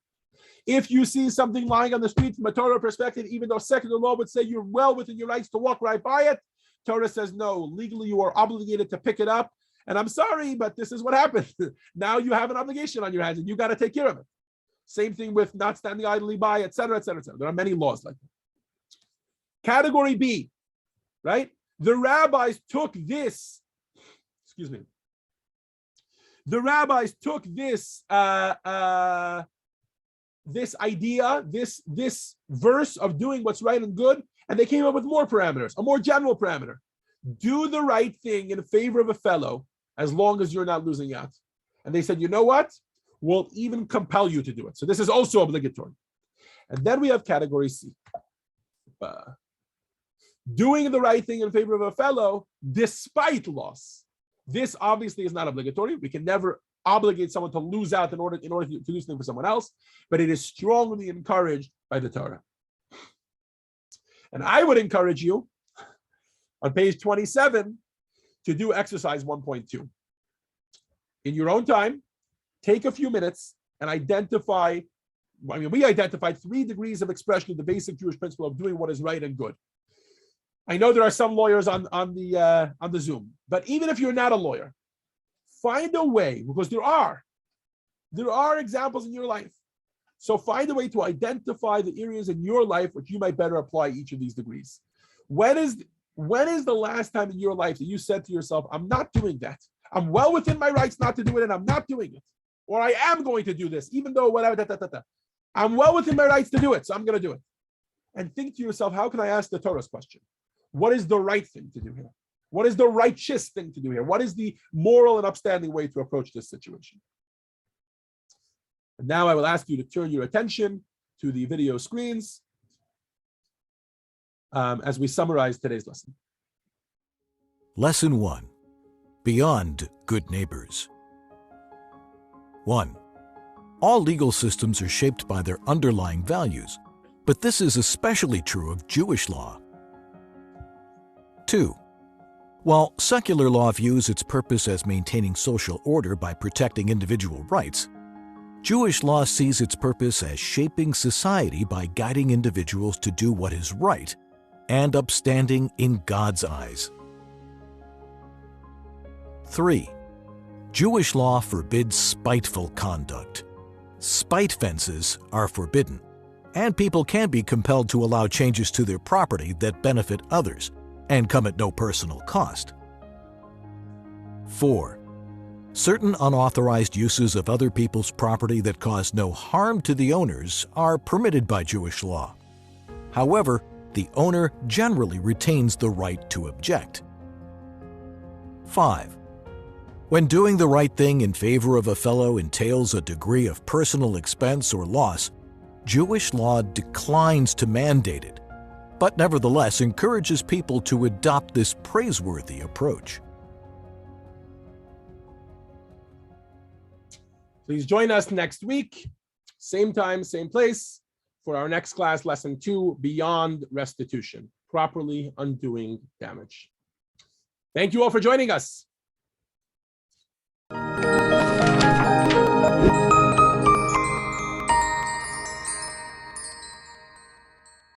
If you see something lying on the street from a Torah perspective, even though secular law would say you're well within your rights to walk right by it, Torah says no, legally you are obligated to pick it up. And I'm sorry, but this is what happened. Now you have an obligation on your hands and you got to take care of it. Same thing with not standing idly by, etc., etc., etc. There are many laws like that. Category B, right? The rabbis took this, The rabbis took this this idea, this verse of doing what's right and good, and they came up with more parameters, a more general parameter. Do the right thing in favor of a fellow as long as you're not losing out. And they said, you know what? We'll even compel you to do it. So this is also obligatory. And then we have category C. Doing the right thing in favor of a fellow despite loss. This obviously is not obligatory. We can never obligate someone to lose out in order to do something for someone else, but it is strongly encouraged by the Torah. And I would encourage you on page 27 to do exercise 1.2. In your own time, take a few minutes and identify, we identified 3 degrees of expression of the basic Jewish principle of doing what is right and good. I know there are some lawyers on the Zoom, but even if you're not a lawyer, find a way, because there are examples in your life. So find a way to identify the areas in your life which you might better apply each of these degrees. When is the last time in your life that you said to yourself, I'm not doing that. I'm well within my rights not to do it, and I'm not doing it. Or I am going to do this, even though whatever, I'm well within my rights to do it, so I'm going to do it. And think to yourself, how can I ask the Torah's question? What is the right thing to do here? What is the righteous thing to do here? What is the moral and upstanding way to approach this situation? And now I will ask you to turn your attention to the video screens as we summarize today's lesson. Lesson 1. Beyond Good Neighbors. 1. All legal systems are shaped by their underlying values, but this is especially true of Jewish law. 2. While secular law views its purpose as maintaining social order by protecting individual rights, Jewish law sees its purpose as shaping society by guiding individuals to do what is right and upstanding in God's eyes. 3. Jewish law forbids spiteful conduct. Spite fences are forbidden, and people can be compelled to allow changes to their property that benefit others and come at no personal cost. 4. Certain unauthorized uses of other people's property that cause no harm to the owners are permitted by Jewish law. However, the owner generally retains the right to object. 5. When doing the right thing in favor of a fellow entails a degree of personal expense or loss, Jewish law declines to mandate it, but nevertheless encourages people to adopt this praiseworthy approach. Please join us next week, same time, same place, for our next class, lesson 2, Beyond Restitution, Properly Undoing Damage. Thank you all for joining us.